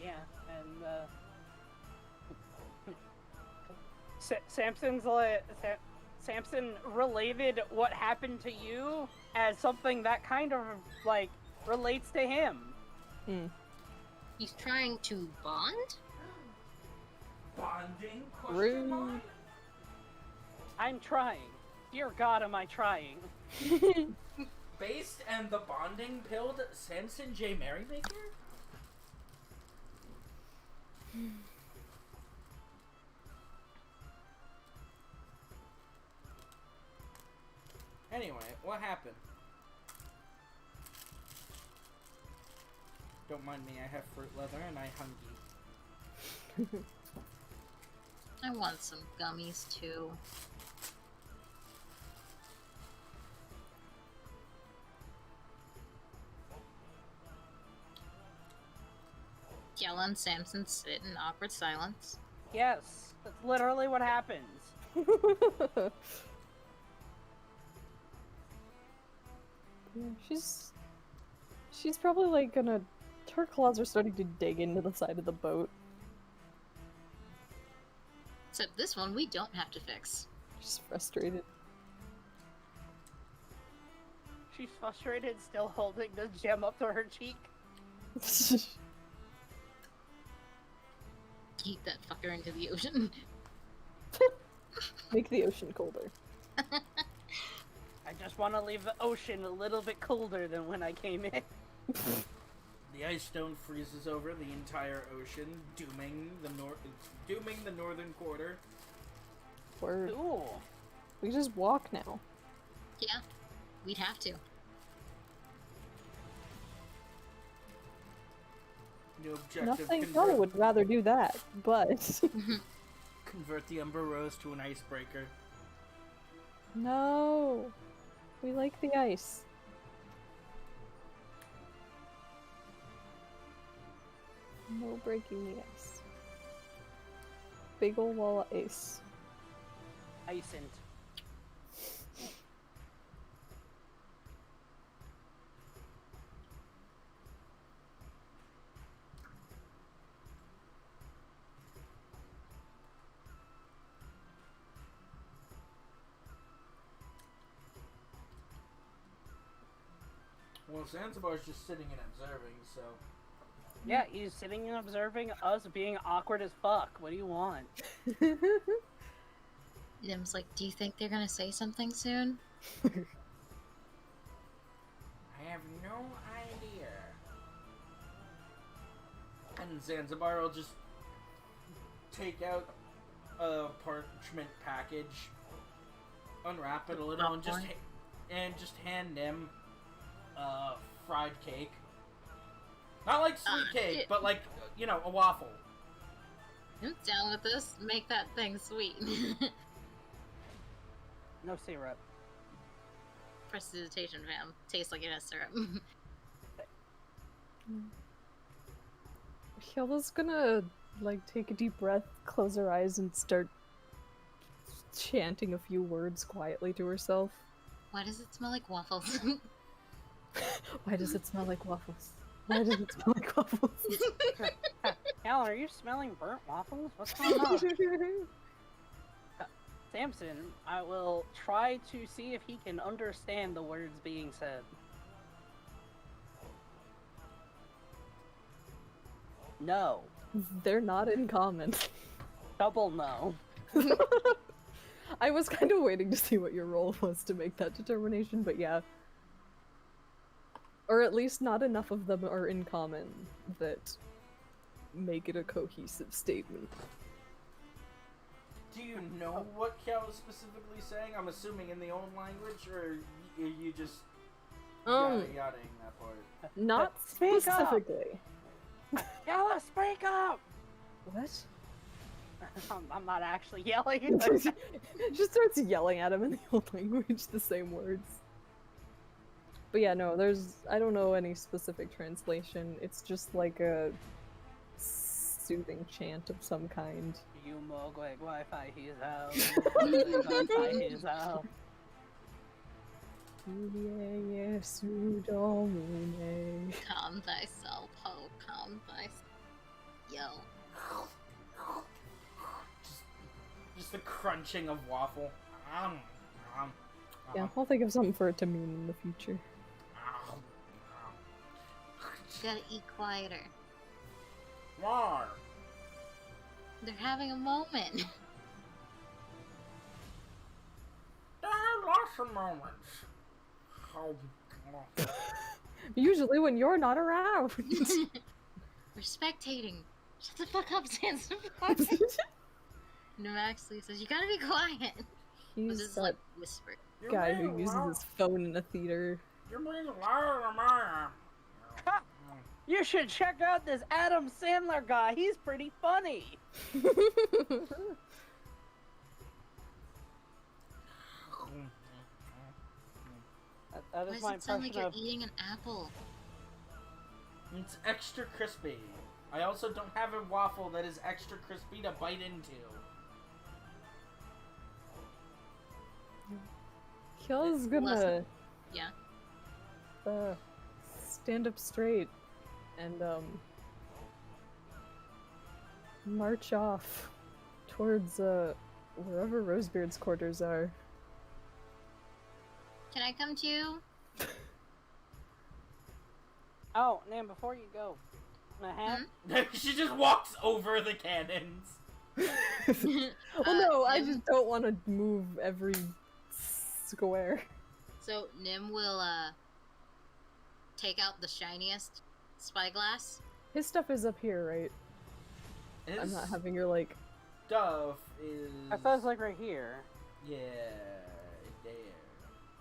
Yeah, and Samson related what happened to you as something that kind of like relates to him. He's trying to bond? Bonding? Rude. Mark? I'm trying. Dear God, am I trying? Based and the bonding pilled Samson J. Merrymaker? Anyway, what happened? Don't mind me, I have fruit leather and I hungry. I want some gummies too. Yella and Samson sit in awkward silence. Yes, that's literally what happens. Yeah, she's probably like gonna. Her claws are starting to dig into the side of the boat. Except this one we don't have to fix. She's frustrated. She's frustrated, still holding the gem up to her cheek. Keep that fucker into the ocean. Make the ocean colder. I just want to leave the ocean a little bit colder than when I came in. The ice stone freezes over the entire ocean, dooming the northern quarter. Word. Ooh. We just walk now. Yeah, we'd have to. New objective: Nothing. No, would rather do that, but convert the Umber Rose to an icebreaker. no, we like the ice. No breaking the ice. Big ol' wall of ice. Icent. Well, Zanzibar's just sitting and observing, so... Yeah, he's sitting and observing us being awkward as fuck. What do you want? Nim's like, do you think they're gonna say something soon? I have no idea. And Zanzibar will just take out a parchment package, unwrap it a little, and just hand him fried cake. Not like sweet cake, but like, you know, a waffle. I'm down with this. Make that thing sweet. No syrup. Prestidigitation, fam. Tastes like it has syrup. Hyla's gonna, like, take a deep breath, close her eyes, and start chanting a few words quietly to herself. Why does it smell like waffles? Why does it smell like waffles? Why does it smell like waffles? Hal, are you smelling burnt waffles? What's going on? Samson, I will try to see if he can understand the words being said. No. They're not in common. Double no. I was kind of waiting to see what your role was to make that determination, but yeah. Or at least not enough of them are in common that make it a cohesive statement. Do you know what Cal is specifically saying? I'm assuming in the own language, or you just yada-ing that part? Not Speak specifically. Yella, speak up! What? I'm not actually yelling. Just starts yelling at him in the old language, the same words. But yeah, no, I don't know any specific translation. It's just like a soothing chant of some kind. You mogweg Wi-Fi he's out. Wi-Fi he's out. Calm thyself, ho. Calm thyself. Yo. Just the crunching of waffle. Yeah, I'll think of something for it to mean in the future. You gotta eat quieter. Why? They're having a moment. There are lots of moments. Usually when you're not around. We're spectating. Shut the fuck up, Zanzibar. Nomaxley says, you gotta be quiet. He's This is that like whisper. guy who uses his phone in a theater. You're being louder than I am. You should check out this Adam Sandler guy. He's pretty funny. That Why is does my it sound like impression you're of. eating an apple? It's extra crispy. I also don't have a waffle that is extra crispy to bite into. Kill's gonna Yeah. stand up straight and march off towards wherever Rosebeard's quarters are. Can I come too? Oh, Nam, before you go, She just walks over the cannons. Well, no, I just don't want to move every square. So Nim will take out the shiniest spyglass. His stuff is up here, right? His I'm not having your like. stuff is. I thought it was like right here. Yeah, there.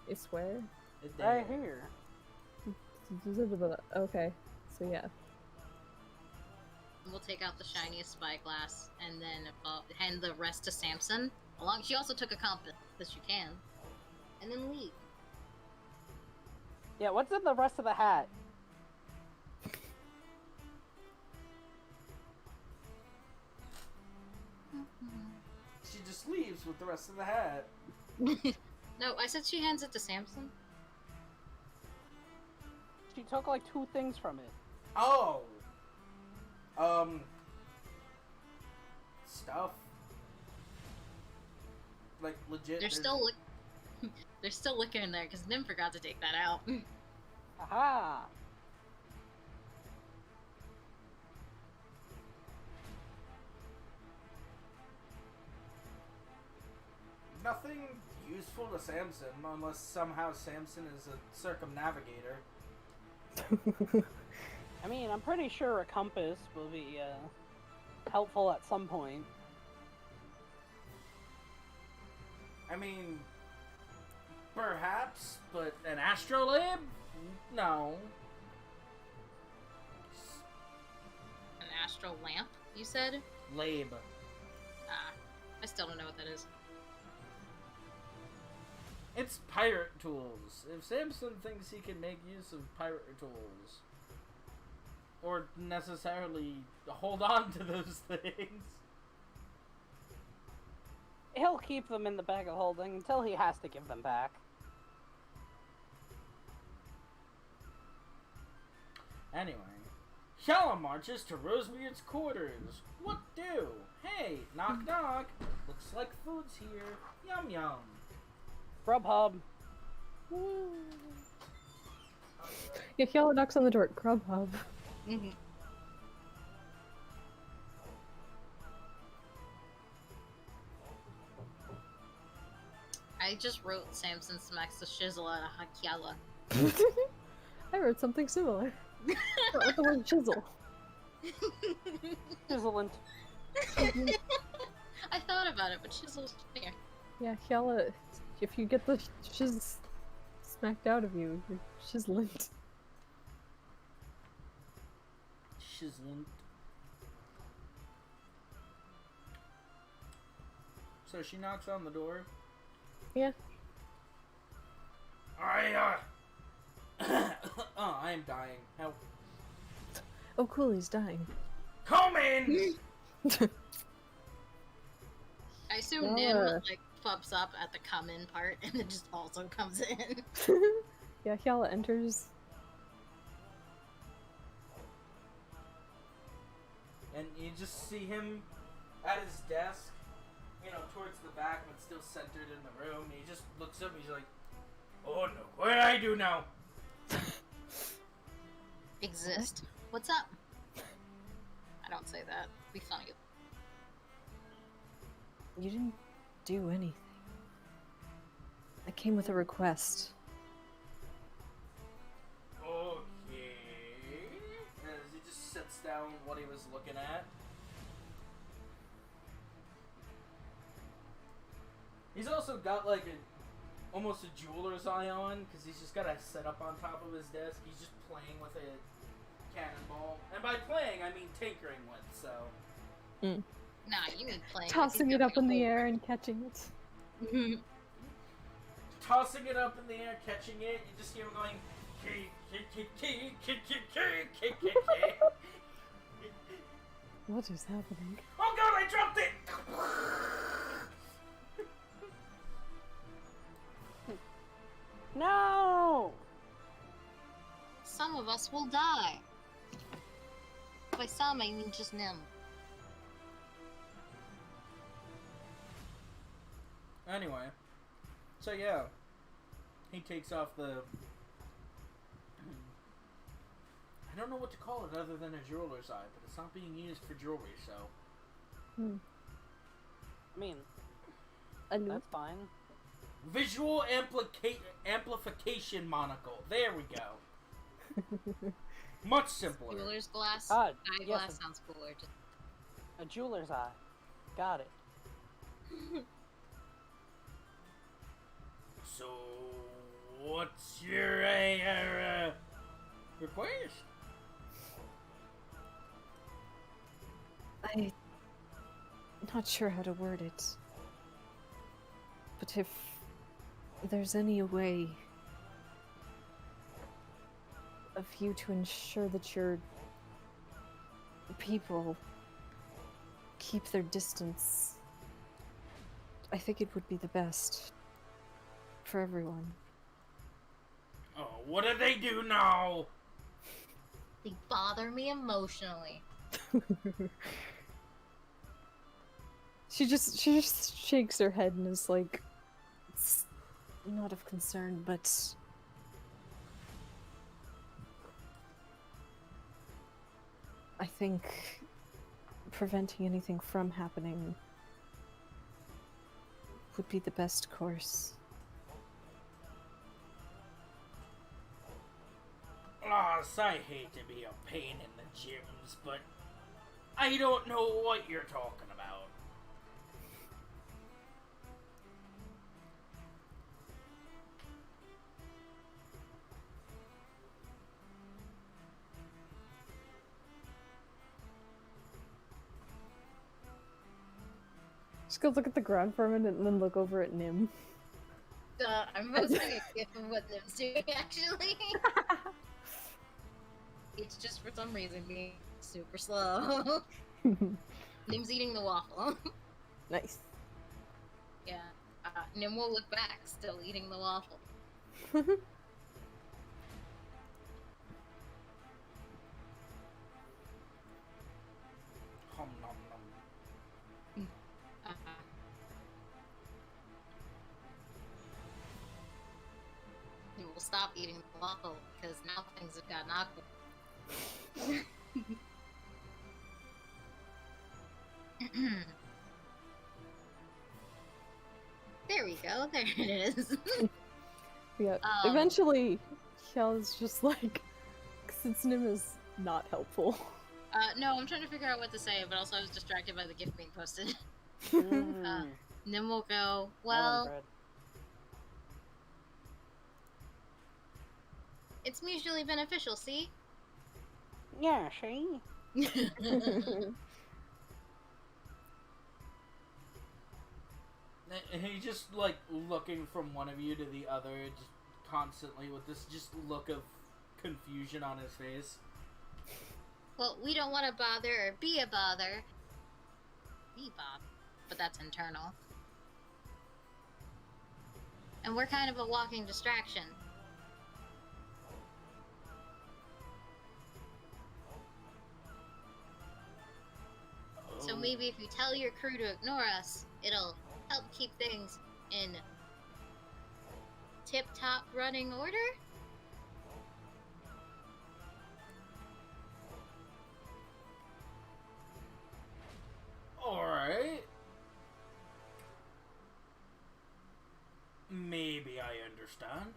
It's where? It's Right there. here. Okay, so yeah. We'll take out the shiniest spyglass and then hand the rest to Samson. She also took a compass, because she can. And then leave. Yeah, what's in the rest of the hat? She just leaves with the rest of the hat. No, I said she hands it to Samson. She took like 2 things from it. Oh. Stuff. Like legit. There's still there's still liquor in there because Nim forgot to take that out. Aha! Nothing useful to Samson unless somehow Samson is a circumnavigator. I mean, I'm pretty sure a compass will be helpful at some point. I mean, perhaps, but an astrolabe? No. An astral lamp, you said? Labe. Ah, I still don't know what that is. It's pirate tools. If Samson thinks he can make use of pirate tools, or necessarily hold on to those things. He'll keep them in the bag of holding until he has to give them back. Anyway, Shala marches to Rosebeard's quarters. What do? Hey, knock knock. Looks like food's here. Yum yum. Grubhub. Yeah, Kiala knocks on the door. Grubhub. Mm-hmm. I just wrote Samson smacks the shizzle out of Hakyala. I wrote something similar. With the word chisel. Chiselant. I thought about it, but Chisel's here. Yeah, Hyala, if you get the shiz smacked out of you, you're shizzlint. Shizzlint. So she knocks on the door. Yeah. I I am dying. Help. Oh, cool, he's dying. Come in! I assume Yeah. Nim like pops up at the come in part and then just also comes in. Yeah, Hyala enters. And you just see him at his desk, you know, towards the back, but still centered in the room. He just looks up and he's like, oh no, what did I do now? Exist. What's up? I don't say that. Be funny. You didn't do anything. I came with a request. Okay. As he just sets down what he was looking at. He's also got like almost a jeweler's eye on, because he's just got a setup on top of his desk. He's just playing with a cannonball. And by playing, I mean tinkering with, so. Nah, you mean playing. Tossing it up in the air and catching it. Tossing it up in the air, catching it, you just hear him going, "Key, key, key, key, key, key, key, key, key." What is happening? Oh god, I dropped it! No! Some of us will die. By some, I mean just Nim. Anyway, so yeah, he takes off the. I don't know what to call it other than a jeweler's eye, but it's not being used for jewelry, so. I mean, A loop? that's fine. Visual amplification monocle. There we go. Much simpler. Jeweler's glass. Ah, Eyeglass yes. sounds cooler. Just... A jeweler's eye. Got it. So, what's your request? I'm not sure how to word it. But if there's any way of you to ensure that your people keep their distance, I think it would be the best for everyone. Oh, what do they do now? They bother me emotionally. She just shakes her head and is like, it's not of concern, but I think preventing anything from happening would be the best course. Loss, I hate to be a pain in the gyms, but I don't know what you're talking about. Just go look at the ground for a minute and then look over at Nim. I'm posting a gif of what Nim's doing, actually. It's just for some reason being super slow. Nim's eating the waffle. Nice. Yeah. Nim will look back, still eating the waffle. Hum nom nom. He will stop eating the waffle because now things have gotten awkward. There we go. There it is. Yeah. Um, Eventually, Hyala's just like, since Nim is not helpful. No, I'm trying to figure out what to say, but also I was distracted by the gift being posted. Mm, And then we'll go, melon well, bread. it's mutually beneficial, see? Yeah, see? And he's just like looking from one of you to the other, just constantly with this just look of confusion on his face. Well, we don't want to bother or be a bother. Be Bob. But that's internal. And we're kind of a walking distraction. So maybe if you tell your crew to ignore us, it'll help keep things in tip-top running order? Alright. Maybe I understand.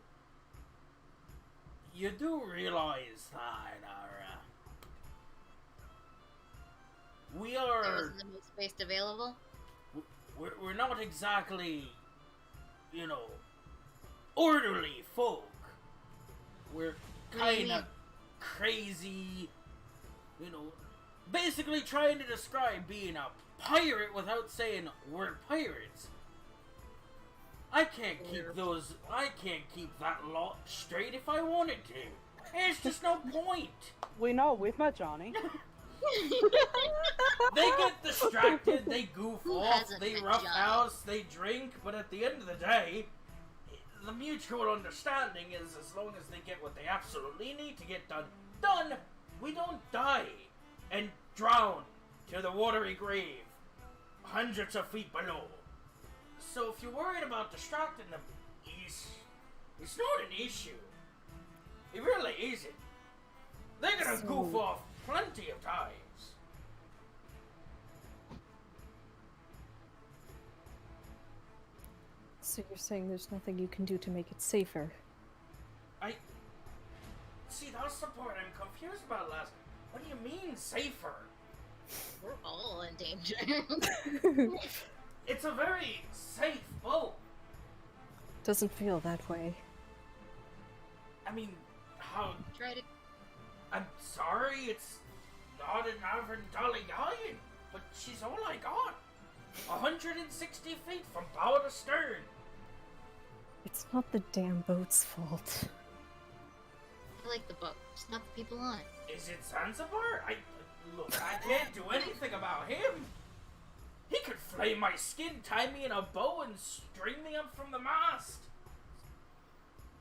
You do realize that we There are... wasn't the most space available? We're not exactly, you know, orderly folk. We're What do you kind of mean? crazy, you know, basically trying to describe being a pirate without saying we're pirates. I can't keep that lot straight if I wanted to. There's just no point. We know, we've met Johnny. They get distracted, they goof Who off, hasn't they met roughhouse, they drink, but at the end of the day, the mutual understanding is as long as they get what they absolutely need to get done, we don't die and drown to the watery grave hundreds of feet below. So if you're worried about distracting them, it's not an issue. It really isn't. They're gonna goof off plenty of times. So you're saying there's nothing you can do to make it safer? See, that's the part I'm confused about, Les. What do you mean, safer? We're all in danger. It's a very safe boat. Doesn't feel that way. I mean, how... Try to... I'm sorry, it's not an average dolly iron, but she's all I got. 160 feet from bow to stern. It's not the damn boat's fault. I like the boat, just not the people on it. Is it Zanzibar? Look, I can't do anything about him. He could flame my skin, tie me in a bow, and string me up from the mast.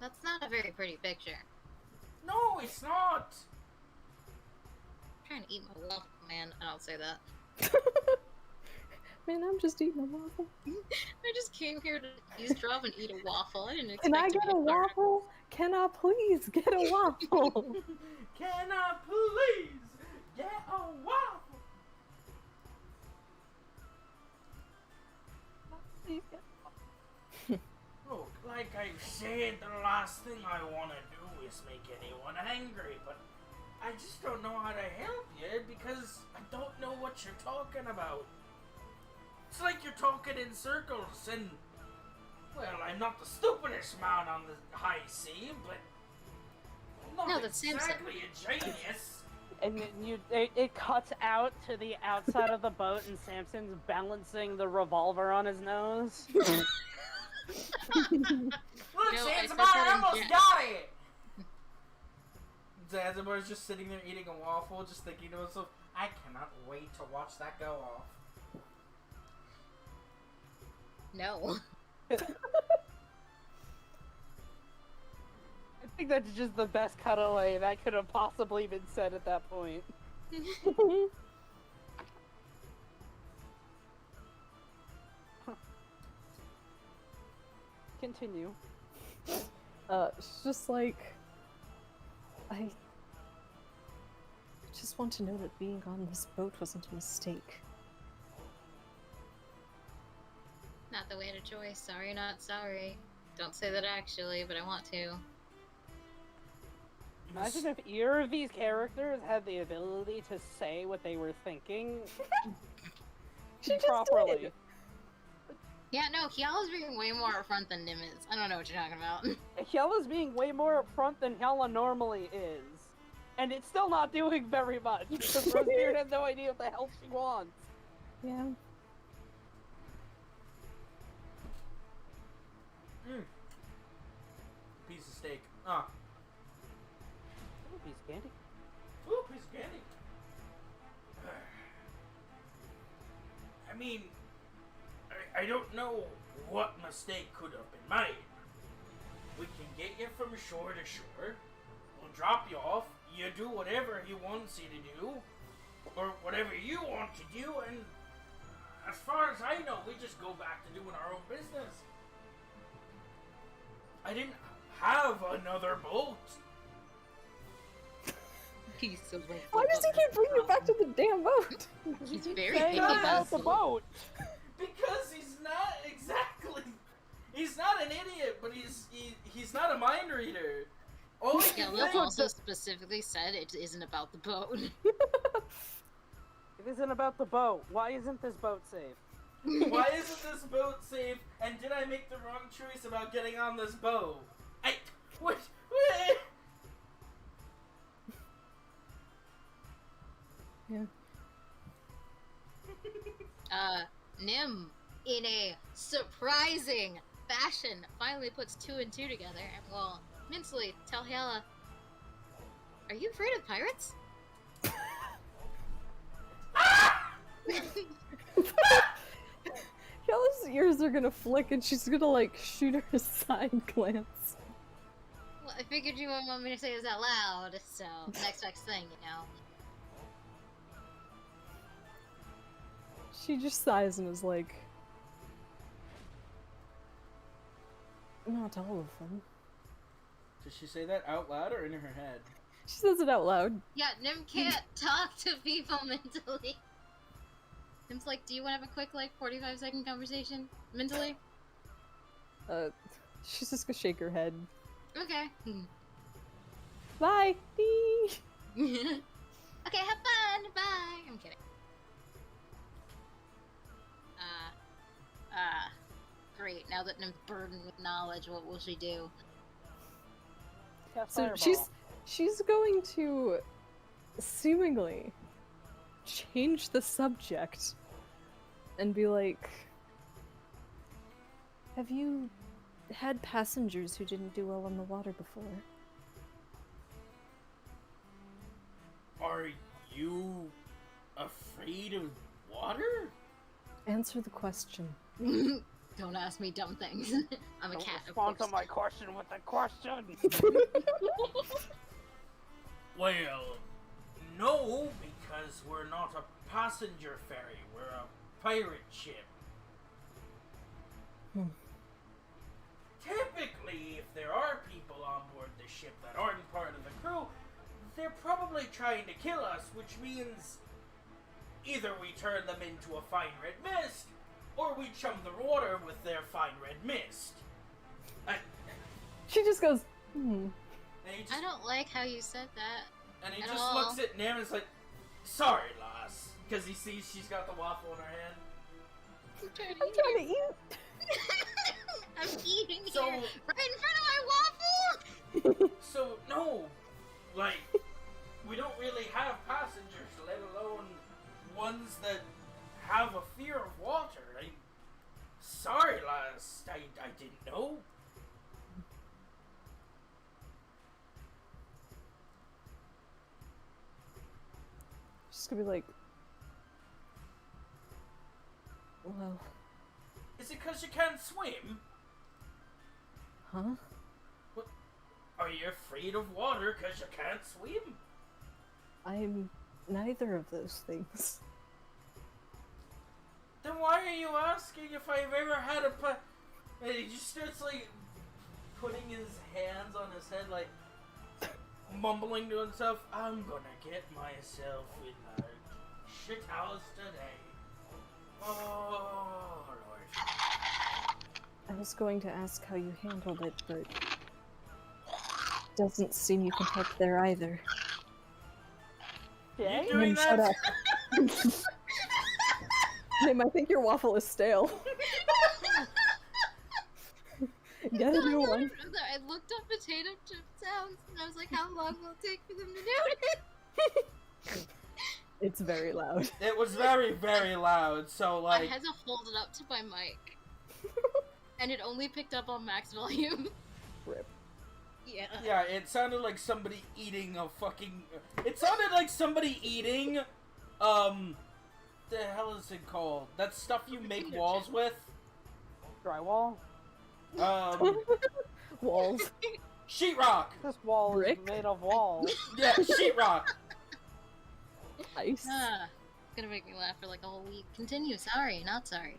That's not a very pretty picture. No, it's not. I'm trying to eat my waffle, man. I don't say that. Man, I'm just eating a waffle. I just came here to eavesdrop and eat a waffle. I didn't expect Can I to get be a part of it. waffle? Can I please get a waffle? Can I please get a waffle? Look, like I said, the last thing I want to do is make anyone angry, but I just don't know how to help you because I don't know what you're talking about. It's like you're talking in circles, and, well, I'm not the stupidest man on the high sea, but I'm No, not that's Samson. exactly a genius. And then it cuts out to the outside of the boat, and Samson's balancing the revolver on his nose. Look, No, I Zanzibar, said I that in almost jest. got it! Zanzibar's just sitting there eating a waffle, just thinking to himself, I cannot wait to watch that go off. No. I think that's just the best cutaway that could have possibly been said at that point. Continue. It's just like... I just want to know that being on this boat wasn't a mistake. Not the way to choice. Sorry, not sorry. Don't say that actually, but I want to. Imagine if either of these characters had the ability to say what they were thinking She just properly. did. Yeah, no, Kiala's being way more upfront than Nim is. I don't know what you're talking about. Hyala's being way more upfront than Hyala normally is. And it's still not doing very much, because Rosebeard has no idea what the hell she wants. Yeah. Piece of steak. Ah. Ooh, piece of candy. Ooh, piece of candy. I mean, I don't know what mistake could have been made. We can get you from shore to shore. We'll drop you off. You do whatever he wants you to do. Or whatever you want to do, and as far as I know, we just go back to doing our own business. I didn't have another boat. He's so bad. Why does he keep bringing you back to the damn boat? He's very Say picky that about about the boat! Because he's not exactly. He's not an idiot, but he's not a mind reader. All he can Kiala think. also specifically said it isn't about the boat. It isn't about the boat. Why isn't this boat safe? Why isn't this boat safe? And did I make the wrong choice about getting on this boat? What? Yeah. Nim, in a surprising fashion, finally puts 2 and 2 together and will mentally tell Hyala, "Are you afraid of pirates?" Hyala's ears are gonna flick and she's gonna like shoot her a side glance. Well, I figured you wouldn't want me to say this out loud, so next best thing, you know. She just sighs and is like, not all of them. Did she say that out loud or in her head? She says it out loud. Yeah, Nim can't talk to people mentally. Nim's like, do you want to have a quick, like, 45-second conversation mentally? She's just gonna shake her head. Okay. Bye! Dee! Okay, have fun! Bye! I'm kidding. Great. Now that Nim's burdened with knowledge, what will she do? Cast So fireball. she's going to seemingly change the subject and be like, have you had passengers who didn't do well on the water before? Are you afraid of water? Answer the question. Don't ask me dumb things. I'm a Don't cat, of respond course. to my question with a question! Well, no, because we're not a passenger ferry. We're a pirate ship. Typically, if there are people on board the ship that aren't part of the crew, they're probably trying to kill us, which means either we turn them into a fine red mist, or we chum the water with their fine red mist. She just goes, And he just, I don't like how you said that. and he at just all. looks at Nim and is like, sorry, lass. Because he sees she's got the waffle in her hand. I'm trying I'm trying to eat. I'm eating So- here, right in front of my waffle! So, no, like, we don't really have passengers, let alone ones that have a fear of water. Sorry, lass, I didn't know. She's gonna be like, well, Is it because you can't swim? huh? Are you afraid of water because you can't swim? I'm neither of those things. Then why are you asking if I've ever had a And he just starts, like, putting his hands on his head, like, mumbling to himself, I'm gonna get myself in the shit house today. Oh, Lord. I was going to ask how you handled it, but Doesn't seem you can help there either. Okay. You doing Nim, shut that? up. Nim, I think your waffle is stale. Get a new one. I looked up potato chip sounds and I was like, how long will it take for them to do it? It's very loud. It was very, very loud, so I like... had to hold it up to my mic. And it only picked up on max volume. Rip. Yeah. Yeah, it sounded like somebody eating a fucking... It sounded like somebody eating, the hell is it called? That stuff you make walls with? Drywall? Walls. Sheetrock! This wall Brick? is made of walls. Yeah, sheetrock! Ice. It's gonna make me laugh for like a whole week. Continue, sorry, not sorry.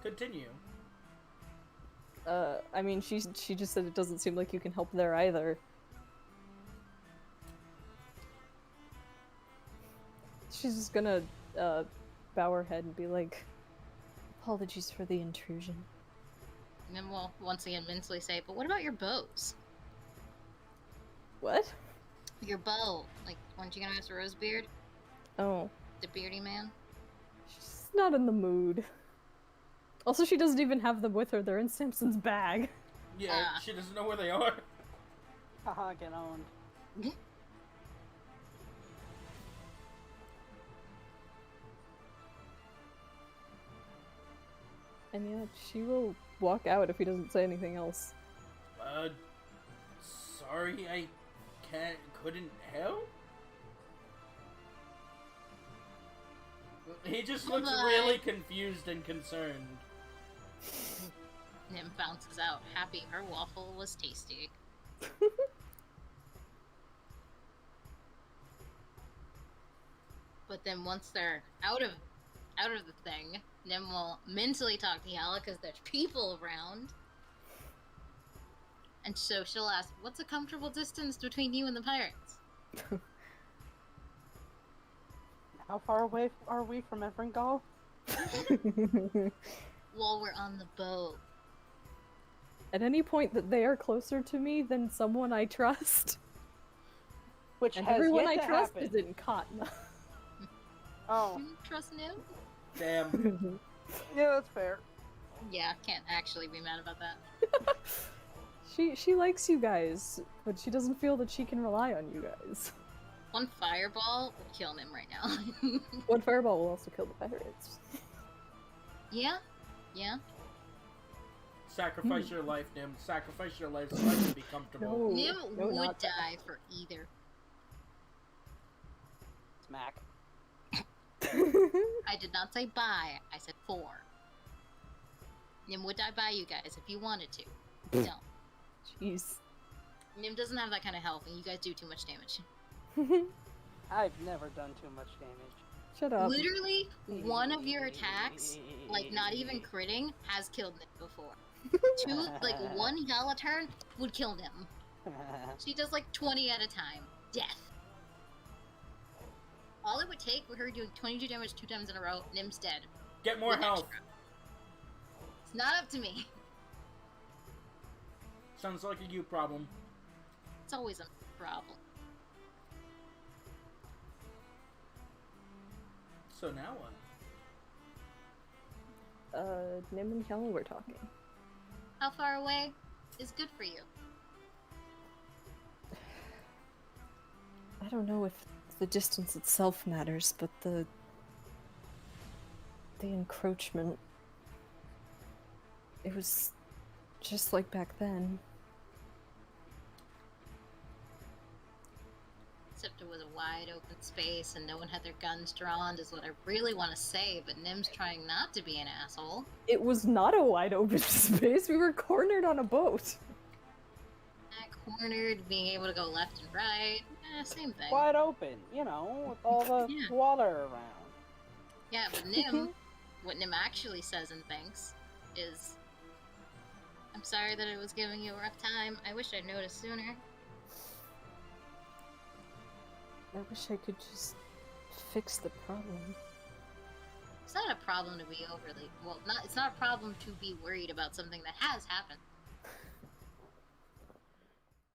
Continue. I mean, she just said it doesn't seem like you can help there either. She's just gonna, bow her head and be like, apologies for the intrusion. And then we'll once again mentally say, but what about your bows? What? Your bow. Like, weren't you gonna ask for Rosebeard? Oh. The beardy man? She's not in the mood. Also, she doesn't even have them with her. They're in Samson's bag. Yeah, she doesn't know where they are. Haha, get owned. And yeah, she will walk out if he doesn't say anything else. Sorry, I couldn't help? He just looks Bye. really confused and concerned. Nim bounces out, happy her waffle was tasty. But then once they're out of the thing, Nim will mentally talk to Yala because there's people around. And so she'll ask, what's a comfortable distance between you and the pirates? How far away are we from Everingal? While we're on the boat. At any point that they are closer to me than someone I trust, Which and has everyone yet I to trust happen. is in Cotton. Oh, You trust Nim? Damn. yeah, that's fair. Yeah, can't actually be mad about that. She likes you guys, but she doesn't feel that she can rely on you guys. One fireball would kill Nim right now. One fireball will also kill the pirates. Yeah? Yeah? Sacrifice your life, Nim. Sacrifice your life so I can be comfortable. No. Nim no, would not that. die for either. Smack. I did not say bye, I said for. Nim would die by you guys if you wanted to. Don't. Jeez. Nim doesn't have that kind of health, and you guys do too much damage. I've never done too much damage. Shut up. Literally, one of your attacks, like not even critting, has killed Nim before. Two, like one Yala turn would kill Nim. She does like 20 at a time. Death. All it would take with her doing 22 damage 2 times in a row, Nim's dead. Get more With health. extra. It's not up to me. Sounds like a you problem. It's always a problem. So now what? Nim and Kelly were talking. How far away is good for you? I don't know if the distance itself matters, but the encroachment. It was just like back then. Except it was a wide open space and no one had their guns drawn, is what I really want to say, but Nim's trying not to be an asshole. It was not a wide open space. We were cornered on a boat. Cornered, being able to go left and right, same thing. Wide open, you know, with all the Yeah. water around. Yeah, but Nim, what Nim actually says and thinks is, I'm sorry that I was giving you a rough time. I wish I'd noticed sooner. I wish I could just fix the problem. It's not a problem to be overly, well, not, it's not a problem to be worried about something that has happened.